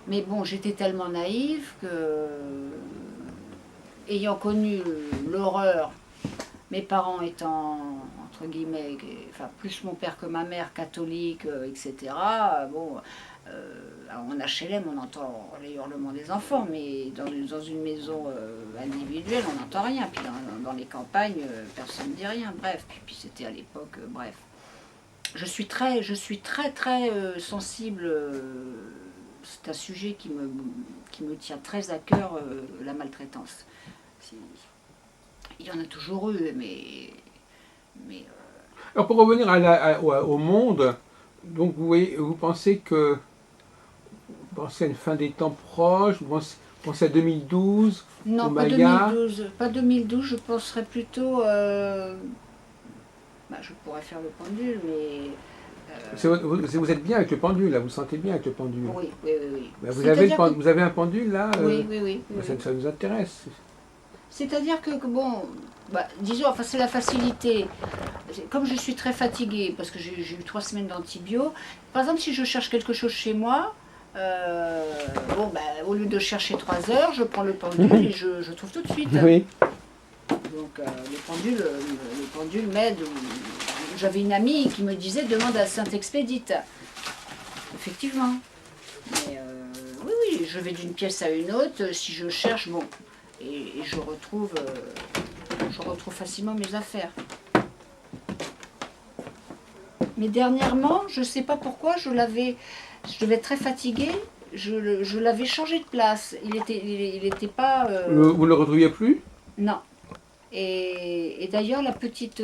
Mais bon, j'étais tellement naïve que, ayant connu l'horreur, mes parents étant, entre guillemets, enfin plus mon père que ma mère, catholique, etc., bon, en HLM, on entend les hurlements des enfants, mais dans une maison individuelle, on n'entend rien. Puis dans les campagnes, personne ne dit rien. Bref, puis c'était à l'époque, bref. Je suis très sensible. C'est un sujet qui me tient très à cœur, la maltraitance. Il y en a toujours eu, mais Alors pour revenir au monde, donc vous pensez que vous pensez à une fin des temps proches, vous pensez à 2012, au non, pas Maya. 2012. Pas 2012, je penserais plutôt. Je pourrais faire le pendule, mais. Vous êtes bien avec le pendule, là, vous vous sentez bien avec le pendule. Oui, oui, oui, oui. Ben, vous avez un pendule là, oui, oui, oui, oui, ça nous intéresse. C'est-à-dire que bon, disons, enfin c'est la facilité. Comme je suis très fatiguée, parce que j'ai eu 3 semaines d'antibio, par exemple si je cherche quelque chose chez moi, au lieu de chercher 3 heures, je prends le pendule et je trouve tout de suite. Oui. Donc le pendule m'aide. J'avais une amie qui me disait demande à Saint-Expédite. Effectivement. Mais oui, je vais d'une pièce à une autre, si je cherche, bon, et je retrouve facilement mes affaires. Mais dernièrement, je ne sais pas pourquoi, je devais être très fatiguée, je l'avais changé de place. Il était pas. Vous ne le retrouviez plus? Non. Et d'ailleurs, la petite.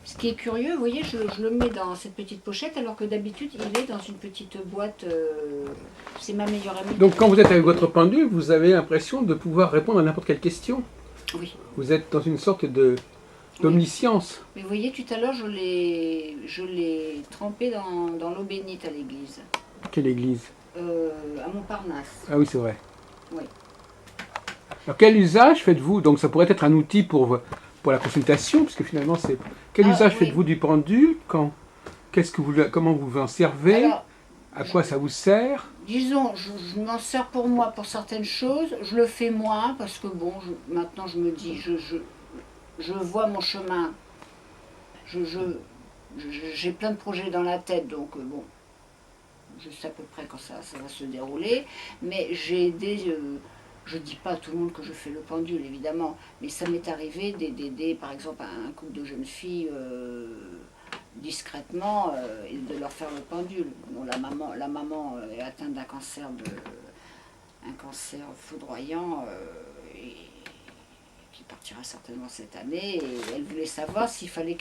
Ce qui est curieux, vous voyez, je le mets dans cette petite pochette, alors que d'habitude, il est dans une petite boîte. C'est ma meilleure amie. Donc, quand vous êtes avec votre pendule, vous avez l'impression de pouvoir répondre à n'importe quelle question. Oui. Vous êtes dans une sorte d'omniscience. Mais vous voyez, tout à l'heure, je l'ai trempé dans l'eau bénite à l'église. Quelle église? À Montparnasse. Ah oui, c'est vrai. Oui. Alors, quel usage faites-vous? Donc, ça pourrait être un outil pour la consultation, puisque finalement, c'est. Quel usage faites-vous du pendule? Comment vous en servez? Alors, à quoi ça vous sert? Disons, je m'en sers pour moi, pour certaines choses. Je le fais moins, parce que bon, maintenant je me dis, je vois mon chemin. J'ai plein de projets dans la tête, donc bon, je sais à peu près quand ça va se dérouler. Mais j'ai aidé. Je ne dis pas à tout le monde que je fais le pendule, évidemment, mais ça m'est arrivé d'aider, par exemple, un couple de jeunes filles discrètement et de leur faire le pendule. Bon, la maman est atteinte d'un cancer foudroyant et qui partira certainement cette année. Et elle voulait savoir s'il fallait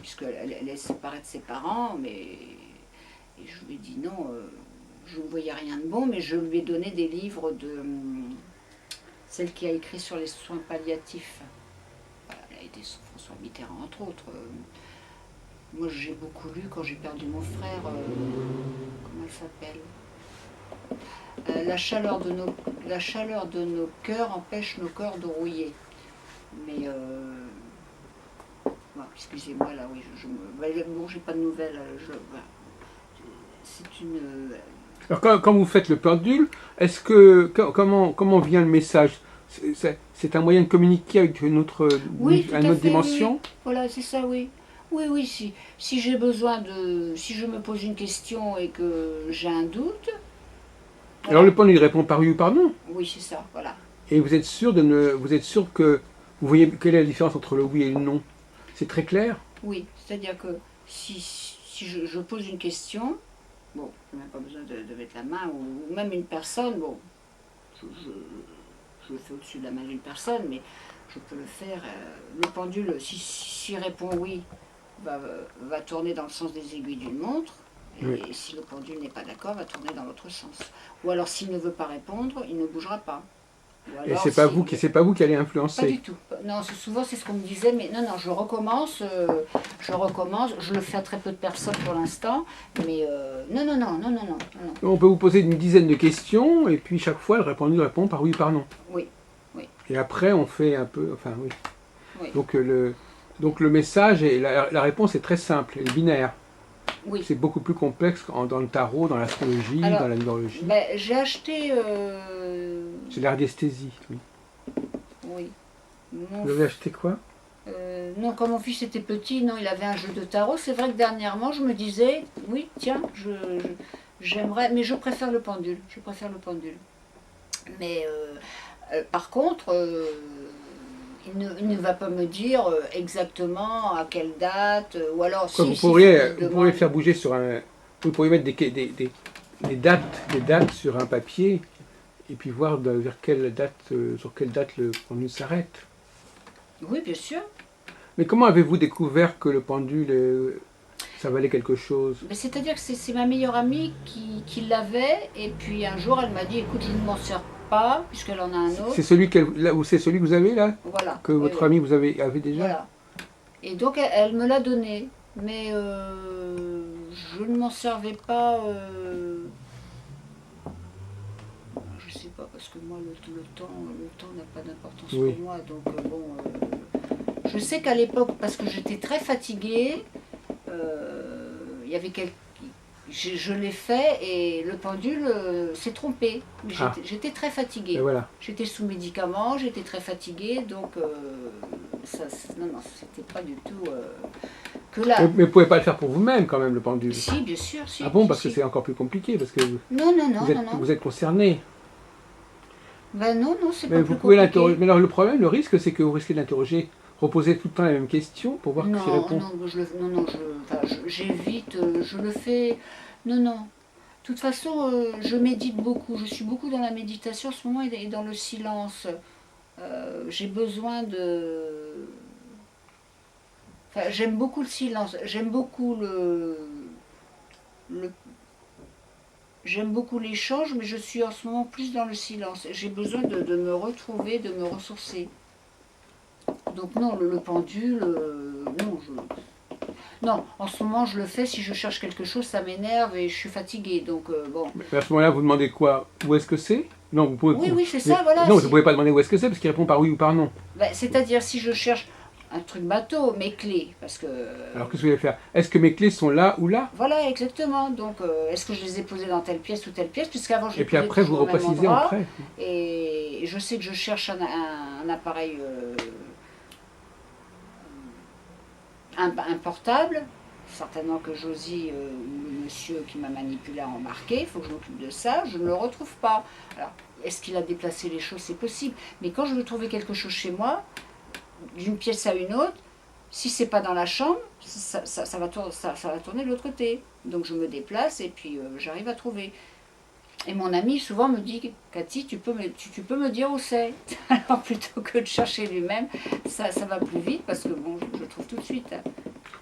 puisqu'elle est séparée de ses parents, et je lui ai dit non. Je ne voyais rien de bon, mais je lui ai donné des livres de celle qui a écrit sur les soins palliatifs. Voilà, elle a aidé François Mitterrand, entre autres. Moi, j'ai beaucoup lu quand j'ai perdu mon frère. Comment elle s'appelle la chaleur de nos cœurs empêche nos corps de rouiller. Mais excusez-moi, là, oui, bon, j'ai pas de nouvelles. C'est une. Alors quand vous faites le pendule, comment vient le message? C'est un moyen de communiquer avec une autre dimension? Oui. Voilà, c'est ça, oui. Oui, si j'ai besoin si je me pose une question et que j'ai un doute. Voilà. Alors le pendule répond par oui ou par non? Oui, c'est ça, voilà. Et vous êtes sûr que vous voyez quelle est la différence entre le oui et le non? C'est très clair? Oui, c'est-à-dire que si je pose une question. Bon, je n'ai même pas besoin de mettre la main, ou même une personne, bon, je le fais au-dessus de la main d'une personne, mais je peux le faire. Le pendule, s'il répond oui, va tourner dans le sens des aiguilles d'une montre, et si le pendule n'est pas d'accord, va tourner dans l'autre sens. Ou alors s'il ne veut pas répondre, il ne bougera pas. Ou Et alors, c'est pas vous qui allez pas influencer. du tout. Non, souvent c'est ce qu'on me disait, mais non, je recommence, je le fais à très peu de personnes pour l'instant, mais non. On peut vous poser une dizaine de questions, et puis chaque fois, le répondant répond par oui ou par non. Oui, oui, Et après, on fait un peu... Enfin, oui. oui, Donc le message, et la réponse est très simple, elle est binaire. oui. C'est beaucoup plus complexe dans le tarot, dans l'astrologie, dans Alors, la numérologie. j'ai acheté, C'est l'ardesthésie, oui. oui, mon Vous avez acheté quoi? non, quand mon fils était petit, non, il avait un jeu de tarot. C'est vrai que dernièrement, je me disais, oui, tiens, j'aimerais, mais je préfère le pendule. Je préfère le pendule. Mais par contre, il ne va pas me dire exactement à quelle date, ou alors Quoi, si, vous pourriez faire bouger sur un... Vous pourriez mettre des dates sur un papier, et puis voir vers quelle date, sur quelle date le pendule s'arrête. Oui, bien sûr. Mais comment avez-vous découvert que le pendule, ça valait quelque chose? Mais c'est-à-dire que c'est ma meilleure amie qui l'avait, et puis un jour elle m'a dit, écoute, je ne m'en sers pas, puisqu'elle en a un autre. C'est celui c'est celui que vous avez là? Voilà. Que Oui, votre oui. ami avait déjà? Voilà. Et donc elle me l'a donné, mais je ne m'en servais pas. Je sais pas, parce que moi le temps n'a pas d'importance Oui. pour moi, donc bon. Je sais qu'à l'époque, parce que j'étais très fatiguée, il y avait quelques. Je l'ai fait et le pendule s'est trompé. Mais Ah. j'étais très fatiguée. Et voilà. J'étais sous médicaments, j'étais très fatiguée, donc non, c'était pas du tout que là. Mais vous ne pouvez pas le faire pour vous-même quand même, le pendule. Si, bien sûr, si. Ah bon, si, parce si. que c'est encore plus compliqué, parce que Non. vous êtes concerné. Ben non, c'est Mais pas vous plus pouvez compliqué. l'interroger. Mais alors le problème, le risque, c'est que vous risquez d'interroger, reposer tout le temps la même question pour voir qui répond. J'évite, je le fais. Non. De toute façon, je médite beaucoup. Je suis beaucoup dans la méditation en ce moment et dans le silence. J'ai besoin de. Enfin, j'aime beaucoup le silence. J'aime beaucoup l'échange, mais je suis en ce moment plus dans le silence. J'ai besoin de me retrouver, de me ressourcer. Donc non, le pendule, non, en ce moment je le fais si je cherche quelque chose, ça m'énerve et je suis fatiguée. Donc bon. Mais à ce moment-là, vous demandez quoi? Où est-ce que c'est? Non, vous pouvez. Oui, c'est ça, voilà. Non, vous ne pouvez pas demander où est-ce que c'est, parce qu'il répond par oui ou par non. C'est-à-dire si je cherche un truc bateau, mes clés, parce que. Alors qu'est-ce que vous allez faire? Est-ce que mes clés sont là ou là? Voilà, exactement. Donc, est-ce que je les ai posées dans telle pièce ou telle pièce? Puisqu'avant, je les Et puis posais après, vous toujours au même reprécisez endroit. après. Et je sais que je cherche un appareil, un portable. Certainement que Josie ou le monsieur qui m'a manipulé a embarqué. Il faut que je m'occupe de ça. Je ne le retrouve pas. Alors, est-ce qu'il a déplacé les choses? C'est possible. Mais quand je veux trouver quelque chose chez moi, d'une pièce à une autre, si c'est pas dans la chambre, ça va tourner de l'autre côté. Donc je me déplace et puis j'arrive à trouver. Et mon ami souvent me dit, Cathy, tu peux me dire où c'est. Alors plutôt que de chercher lui-même, ça va plus vite parce que bon, je trouve tout de suite.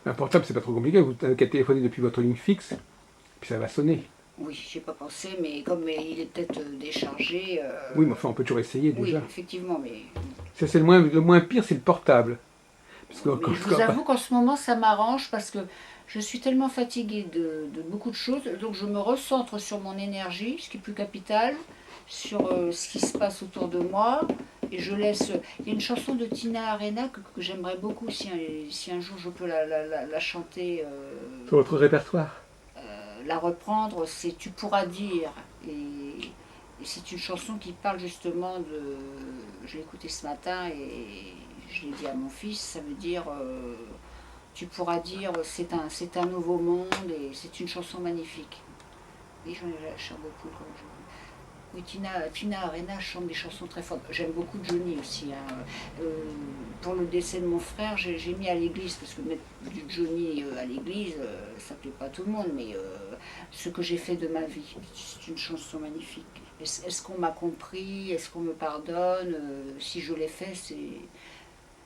Un portable, c'est pas trop compliqué. Vous n'avez qu'à téléphoner depuis votre ligne fixe, puis ça va sonner. Oui, j'ai pas pensé, mais comme il est peut-être déchargé. Oui, mais enfin, on peut toujours essayer Oui, déjà. effectivement, mais. Ça, c'est le moins pire, c'est le portable. Parce que, Mais je vous avoue qu'en ce moment, ça m'arrange parce que je suis tellement fatiguée de beaucoup de choses, donc je me recentre sur mon énergie, ce qui est plus capital, sur ce qui se passe autour de moi, et je laisse. Il y a une chanson de Tina Arena que j'aimerais beaucoup, si un jour je peux la chanter, sur votre répertoire. la reprendre, c'est Tu pourras dire. Et c'est une chanson qui parle justement de. Je l'ai écoutée ce matin et je l'ai dit à mon fils, ça veut dire tu pourras dire c'est un nouveau monde et c'est une chanson magnifique. Et j'en ai chante beaucoup comme je. Oui, Tina Arena chante des chansons très fortes. J'aime beaucoup Johnny aussi. Hein. Pour le décès de mon frère, j'ai mis à l'église, parce que mettre du Johnny à l'église, ça plaît pas à tout le monde, mais ce que j'ai fait de ma vie, c'est une chanson magnifique. Est-ce qu'on m'a compris? Est-ce qu'on me pardonne? Si je l'ai fait,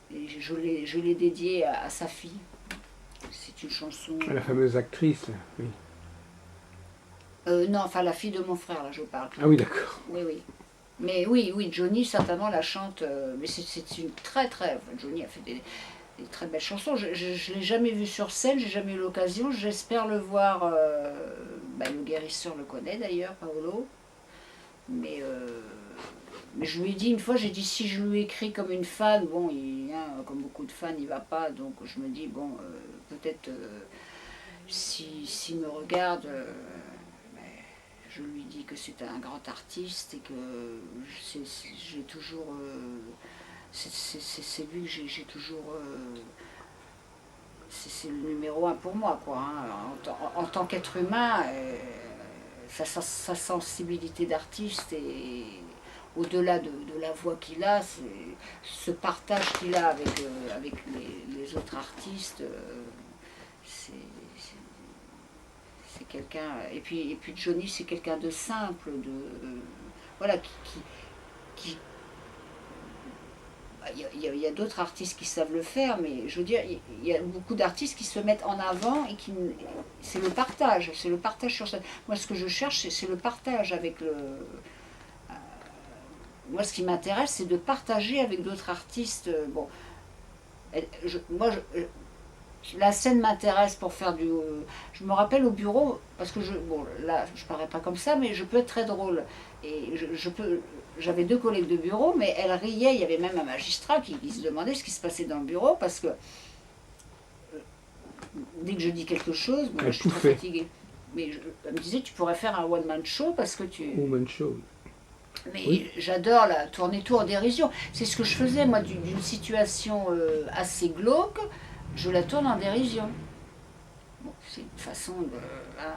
je l'ai dédié à sa fille. C'est une chanson. La fameuse actrice, oui. Non, enfin la fille de mon frère, là je parle. Ah oui, d'accord. Oui. Mais oui, oui, Johnny certainement la chante, mais c'est une très très... Johnny a fait des très belles chansons. Je ne l'ai jamais vu sur scène, j'ai jamais eu l'occasion. J'espère le voir. Le guérisseur le connaît d'ailleurs, Paolo. Mais, mais je lui ai dit une fois, j'ai dit si je lui écris comme une fan, bon, comme beaucoup de fans, il va pas. Donc je me dis, bon, peut-être s'il me regarde, je lui dis que c'est un grand artiste et que j'ai toujours. C'est lui que j'ai toujours. C'est le numéro un pour moi, quoi. En tant qu'être humain, sa sensibilité d'artiste et au-delà de la voix qu'il a, ce partage qu'il a avec les autres artistes, c'est quelqu'un. Et puis Johnny, c'est quelqu'un de simple, voilà, qui il y a d'autres artistes qui savent le faire, mais je veux dire, il y a beaucoup d'artistes qui se mettent en avant et c'est le partage sur scène. Moi, ce que je cherche, c'est le partage avec le. Moi, ce qui m'intéresse, c'est de partager avec d'autres artistes. Bon, la scène m'intéresse pour faire du. Je me rappelle au bureau, parce que bon, là, je parais pas comme ça, mais je peux être très drôle. Et j'avais 2 collègues de bureau, mais elles riaient. Il y avait même un magistrat qui se demandait ce qui se passait dans le bureau, parce que dès que je dis quelque chose, bon, là, je suis très fatiguée. Mais elle me disait, tu pourrais faire un one-man show parce que tu. Woman show. Mais oui. J'adore la tourner tout en dérision. C'est ce que je faisais, moi, d'une situation assez glauque, je la tourne en dérision. Bon, c'est une façon de. Hein.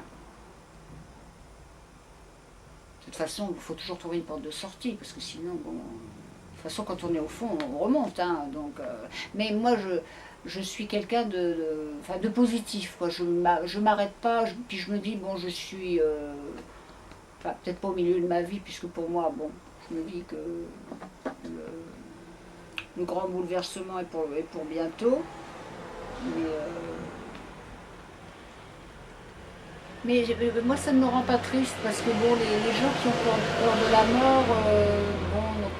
De toute façon, il faut toujours trouver une porte de sortie, parce que sinon, bon. De toute façon, quand on est au fond, on remonte. Hein, donc, mais moi, je suis quelqu'un de positif. Quoi. Je m'arrête pas, puis je me dis, bon, je suis. Peut-être pas au milieu de ma vie, puisque pour moi, bon, je me dis que le grand bouleversement est pour bientôt. Mais moi, ça ne me rend pas triste parce que bon, les gens qui ont peur de la mort, bon, n'ont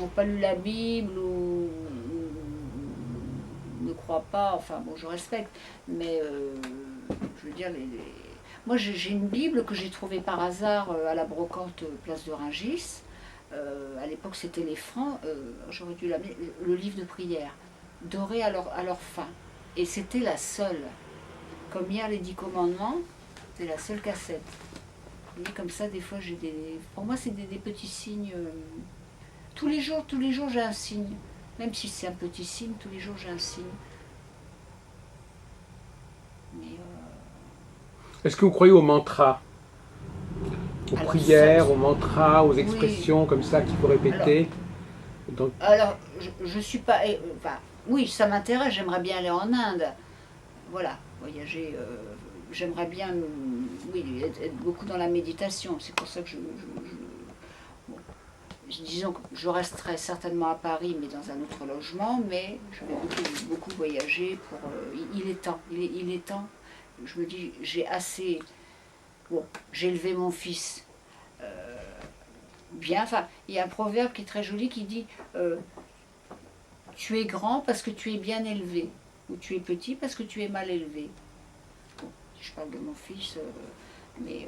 pas lu la Bible ou ne croient pas. Enfin, bon, je respecte, mais je veux dire, moi, j'ai une Bible que j'ai trouvée par hasard à la brocante place de Rungis. À l'époque, c'était les francs. J'aurais dû l'amener. Le livre de prière, doré à leur fin, et c'était la seule. Comme hier, les 10 commandements, c'est la seule cassette. Et comme ça, des fois, j'ai des. Pour moi, c'est des petits signes. Tous les jours, j'ai un signe. Même si c'est un petit signe, tous les jours, j'ai un signe. Mais. Est-ce que vous croyez aux mantras? Aux prières, aux mantras, aux expressions comme ça qu'il faut répéter? Alors je suis pas. Enfin, oui, ça m'intéresse, j'aimerais bien aller en Inde. Voilà, voyager. J'aimerais bien, oui, être beaucoup dans la méditation. C'est pour ça que bon, disons que je resterai certainement à Paris, mais dans un autre logement, mais je vais beaucoup voyager pour. Il est temps, il est temps. Je me dis, j'ai assez. Bon, j'ai élevé mon fils. Bien, enfin, il y a un proverbe qui est très joli qui dit tu es grand parce que tu es bien élevé, ou tu es petit parce que tu es mal élevé. Bon, si je parle de mon fils, mais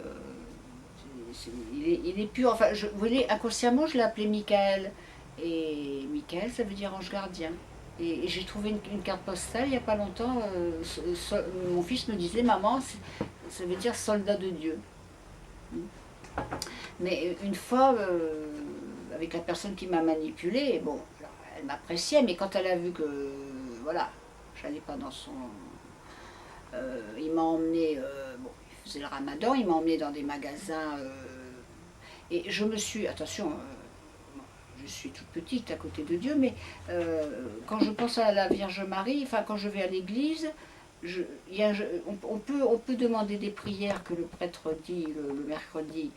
il est pur. Enfin, vous voyez, inconsciemment, je l'ai appelé Michael. Et Michael, ça veut dire ange gardien. Et j'ai trouvé une carte postale il n'y a pas longtemps. Mon fils me disait, maman, ça veut dire soldat de Dieu. Mais une fois, avec la personne qui m'a manipulée, bon, elle m'appréciait, mais quand elle a vu que, voilà, j'allais pas dans son... il m'a emmené, bon, il faisait le ramadan, il m'a emmené dans des magasins, et je me suis, attention, je suis toute petite à côté de Dieu, mais quand je pense à la Vierge Marie, enfin quand je vais à l'église, on peut demander des prières que le prêtre dit le mercredi.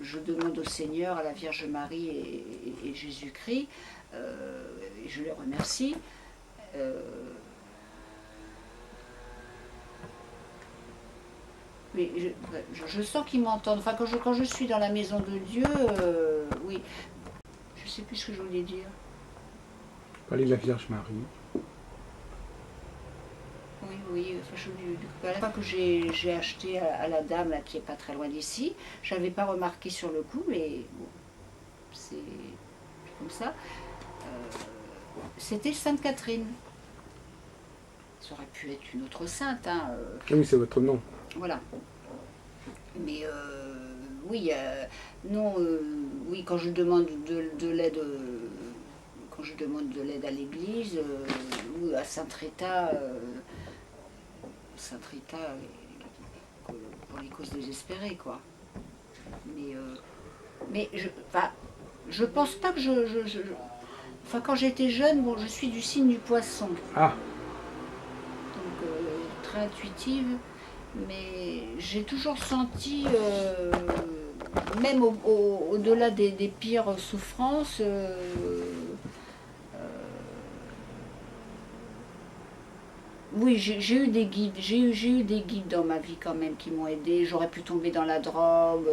Je demande au Seigneur, à la Vierge Marie et Jésus-Christ, et je les remercie. Mais je sens qu'ils m'entendent. Enfin, quand je suis dans la maison de Dieu, oui. Je sais plus ce que je voulais dire. Parler de la Vierge Marie. Oui, oui. Enfin, la fois que j'ai acheté à la dame là, qui est pas très loin d'ici, j'avais pas remarqué sur le coup, mais bon, c'est comme ça. C'était Sainte Catherine. Ça aurait pu être une autre sainte, hein. Ah oui, c'est votre nom. Voilà. Mais oui, non, oui, quand je demande de l'aide, quand je demande de l'aide à l'église, ou à Sainte Rita, Sainte Rita, pour les causes désespérées, quoi. Mais enfin, je pense pas que enfin, quand j'étais jeune, bon, je suis du signe du poisson, Ah, donc très intuitive, mais j'ai toujours senti, même au-delà des pires souffrances, oui, j'ai eu des guides, j'ai eu des guides dans ma vie quand même qui m'ont aidé. J'aurais pu tomber dans la drogue,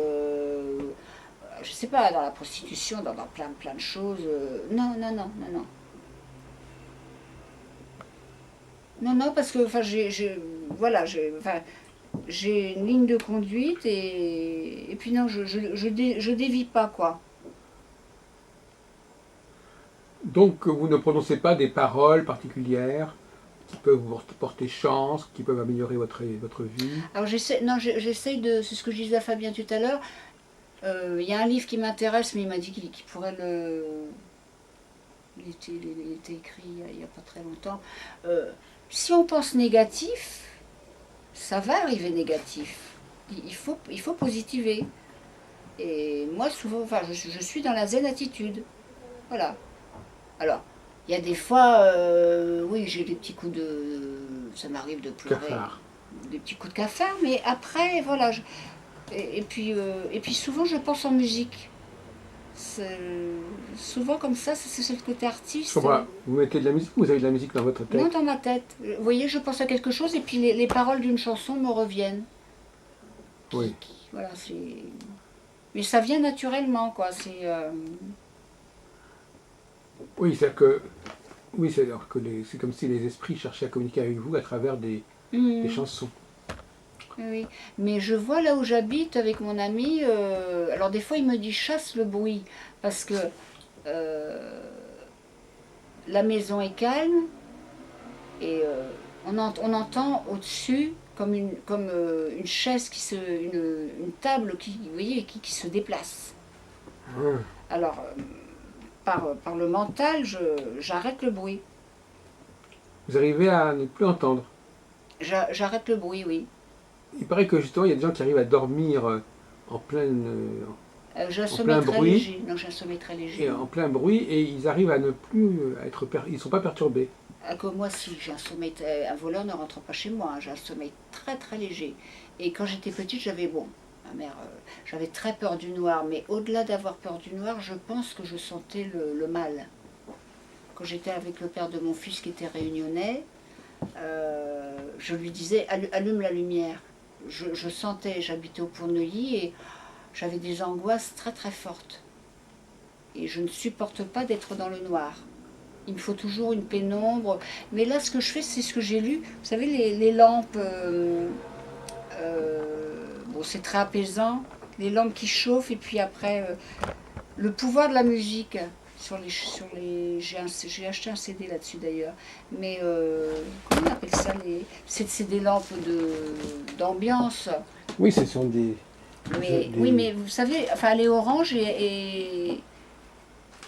je sais pas, dans la prostitution, dans plein de choses. Non, non, non, non, non. Non, non, parce que enfin, voilà, enfin, j'ai une ligne de conduite et puis non, je dévie pas, quoi. donc vous ne prononcez pas des paroles particulières qui peuvent vous porter chance, qui peuvent améliorer votre vie. Alors j'essaie, non, j'essaye de, c'est ce que je disais à Fabien tout à l'heure. Il y a un livre qui m'intéresse, mais il m'a dit qu'il pourrait le, il était écrit il n'y a pas très longtemps. Si on pense négatif, ça va arriver négatif. Il faut positiver. Et moi, souvent, enfin, je suis dans la zen attitude. Voilà. Alors, il y a des fois, oui, j'ai des petits coups de. Ça m'arrive de pleurer. Cafard. Des petits coups de cafard, mais après, voilà. Et puis souvent, je pense en musique. Souvent, comme ça, c'est le côté Je artiste. comprends. Vous mettez de la musique ou vous avez de la musique dans votre Non, tête? dans ma tête. Vous voyez, je pense à quelque chose et puis les paroles d'une chanson me reviennent. Oui. Voilà, c'est. Mais ça vient naturellement, quoi. C'est. Oui, c'est-à-dire que, oui, c'est-à-dire que c'est comme si les esprits cherchaient à communiquer avec vous à travers des chansons. Oui, mais je vois là où j'habite avec mon ami. Alors des fois, il me dit chasse le bruit parce que euh, la maison est calme et on entend au-dessus comme une chaise une table vous voyez, qui se déplace. Ah. Alors par le mental, j'arrête le bruit. Vous arrivez à ne plus entendre. J'arrête le bruit, oui. Il paraît que justement, il y a des gens qui arrivent à dormir J'ai un en sommeil plein très bruit, léger. Non, j'ai un sommeil très léger. et en plein bruit, et ils arrivent à ne plus être, ils sont pas perturbés. Comme moi, si j'ai un sommeil, un voleur ne rentre pas chez moi, hein, j'ai un sommeil très très léger. Et quand j'étais petite, ma mère, j'avais très peur du noir, mais au-delà d'avoir peur du noir, je pense que je sentais le mal. Quand j'étais avec le père de mon fils qui était réunionnais, je lui disais allume la lumière. Je sentais, j'habitais au Pont-Neuilly et j'avais des angoisses très très fortes. Et je ne supporte pas d'être dans le noir. Il me faut toujours une pénombre. Mais là, ce que je fais, c'est ce que j'ai lu. Vous savez, les lampes, bon, c'est très apaisant. Les lampes qui chauffent, et puis après, le pouvoir de la musique. J'ai acheté un CD là-dessus d'ailleurs. Mais comment on appelle ça c'est des lampes d'ambiance. Oui, ce sont des, Oui, mais vous savez, enfin, elle est orange et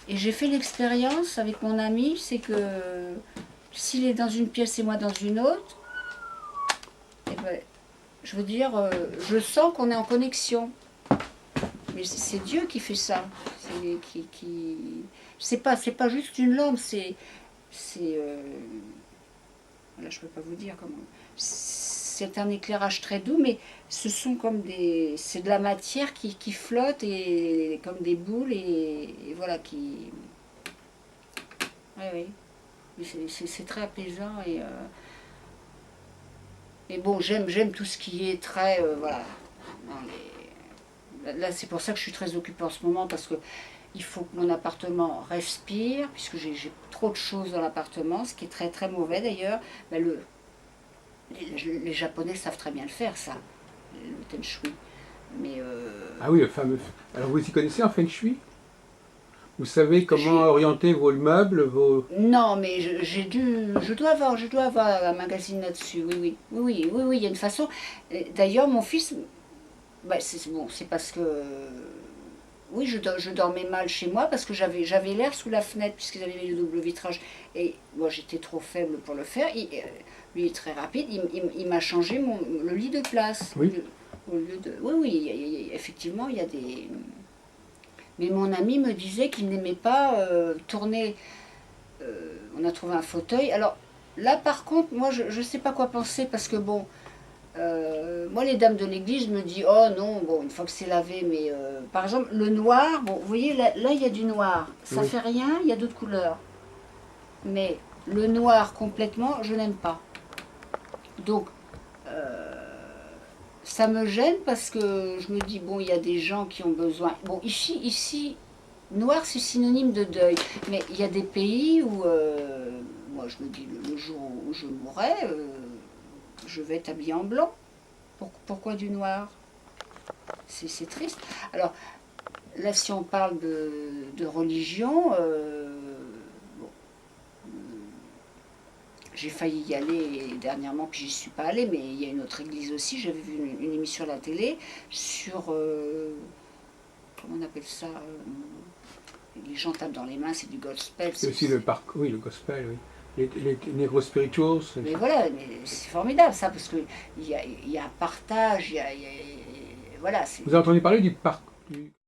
j'ai fait l'expérience avec mon ami, c'est que s'il est dans une pièce et moi dans une autre, eh ben, je veux dire, je sens qu'on est en connexion. Mais c'est Dieu qui fait ça. C'est pas juste une lampe, là, je peux pas vous dire comment. C'est un éclairage très doux, mais ce sont c'est de la matière qui flotte et comme des boules et voilà qui. Oui, oui. C'est très apaisant Mais bon, j'aime tout ce qui est très, voilà. Là, c'est pour ça que je suis très occupée en ce moment, parce que il faut que mon appartement respire, puisque j'ai trop de choses dans l'appartement, ce qui est très très mauvais d'ailleurs. Ben, les Japonais savent très bien le faire, ça, le Feng Shui. Mais Ah oui, le fameux. Alors vous y connaissez en Feng Shui? Vous savez comment j'ai orienter vos meubles, vos... non, mais je dois avoir un magazine là-dessus. Oui, oui, oui, oui, oui, oui, il y a une façon. D'ailleurs, mon fils, bah, c'est bon, c'est parce que oui, je dormais mal chez moi parce que j'avais l'air sous la fenêtre puisqu'ils avaient mis le double vitrage et moi j'étais trop faible pour le faire. Lui est très rapide, il m'a changé le lit de place. Oui. Au lieu de, oui, oui, effectivement, il y a des. Mais mon ami me disait qu'il n'aimait pas tourner. On a trouvé un fauteuil. Alors là, par contre, moi, je ne sais pas quoi penser parce que bon, moi, les dames de l'église me disent oh non, bon, une fois que c'est lavé, mais par exemple, le noir, bon, vous voyez, là, il y a du noir. Ça Oui. fait rien, il y a d'autres couleurs. Mais le noir complètement, je n'aime pas. Donc, ça me gêne parce que je me dis bon, il y a des gens qui ont besoin. Bon, ici, noir, c'est synonyme de deuil. Mais il y a des pays où, moi, je me dis, le jour où je mourrai, je vais être habillée en blanc. Pourquoi du noir? C'est triste. Alors, là, si on parle de religion, bon, j'ai failli y aller dernièrement, puis j'y suis pas allée, mais il y a une autre église aussi. J'avais vu une émission à la télé sur, comment on appelle ça, les gens tapent dans les mains, c'est du gospel. C'est aussi le parc, oui, le gospel, oui. Les Negro Spirituals. Mais voilà, c'est formidable ça, parce qu'il y a un partage, voilà. Vous avez entendu parler du parc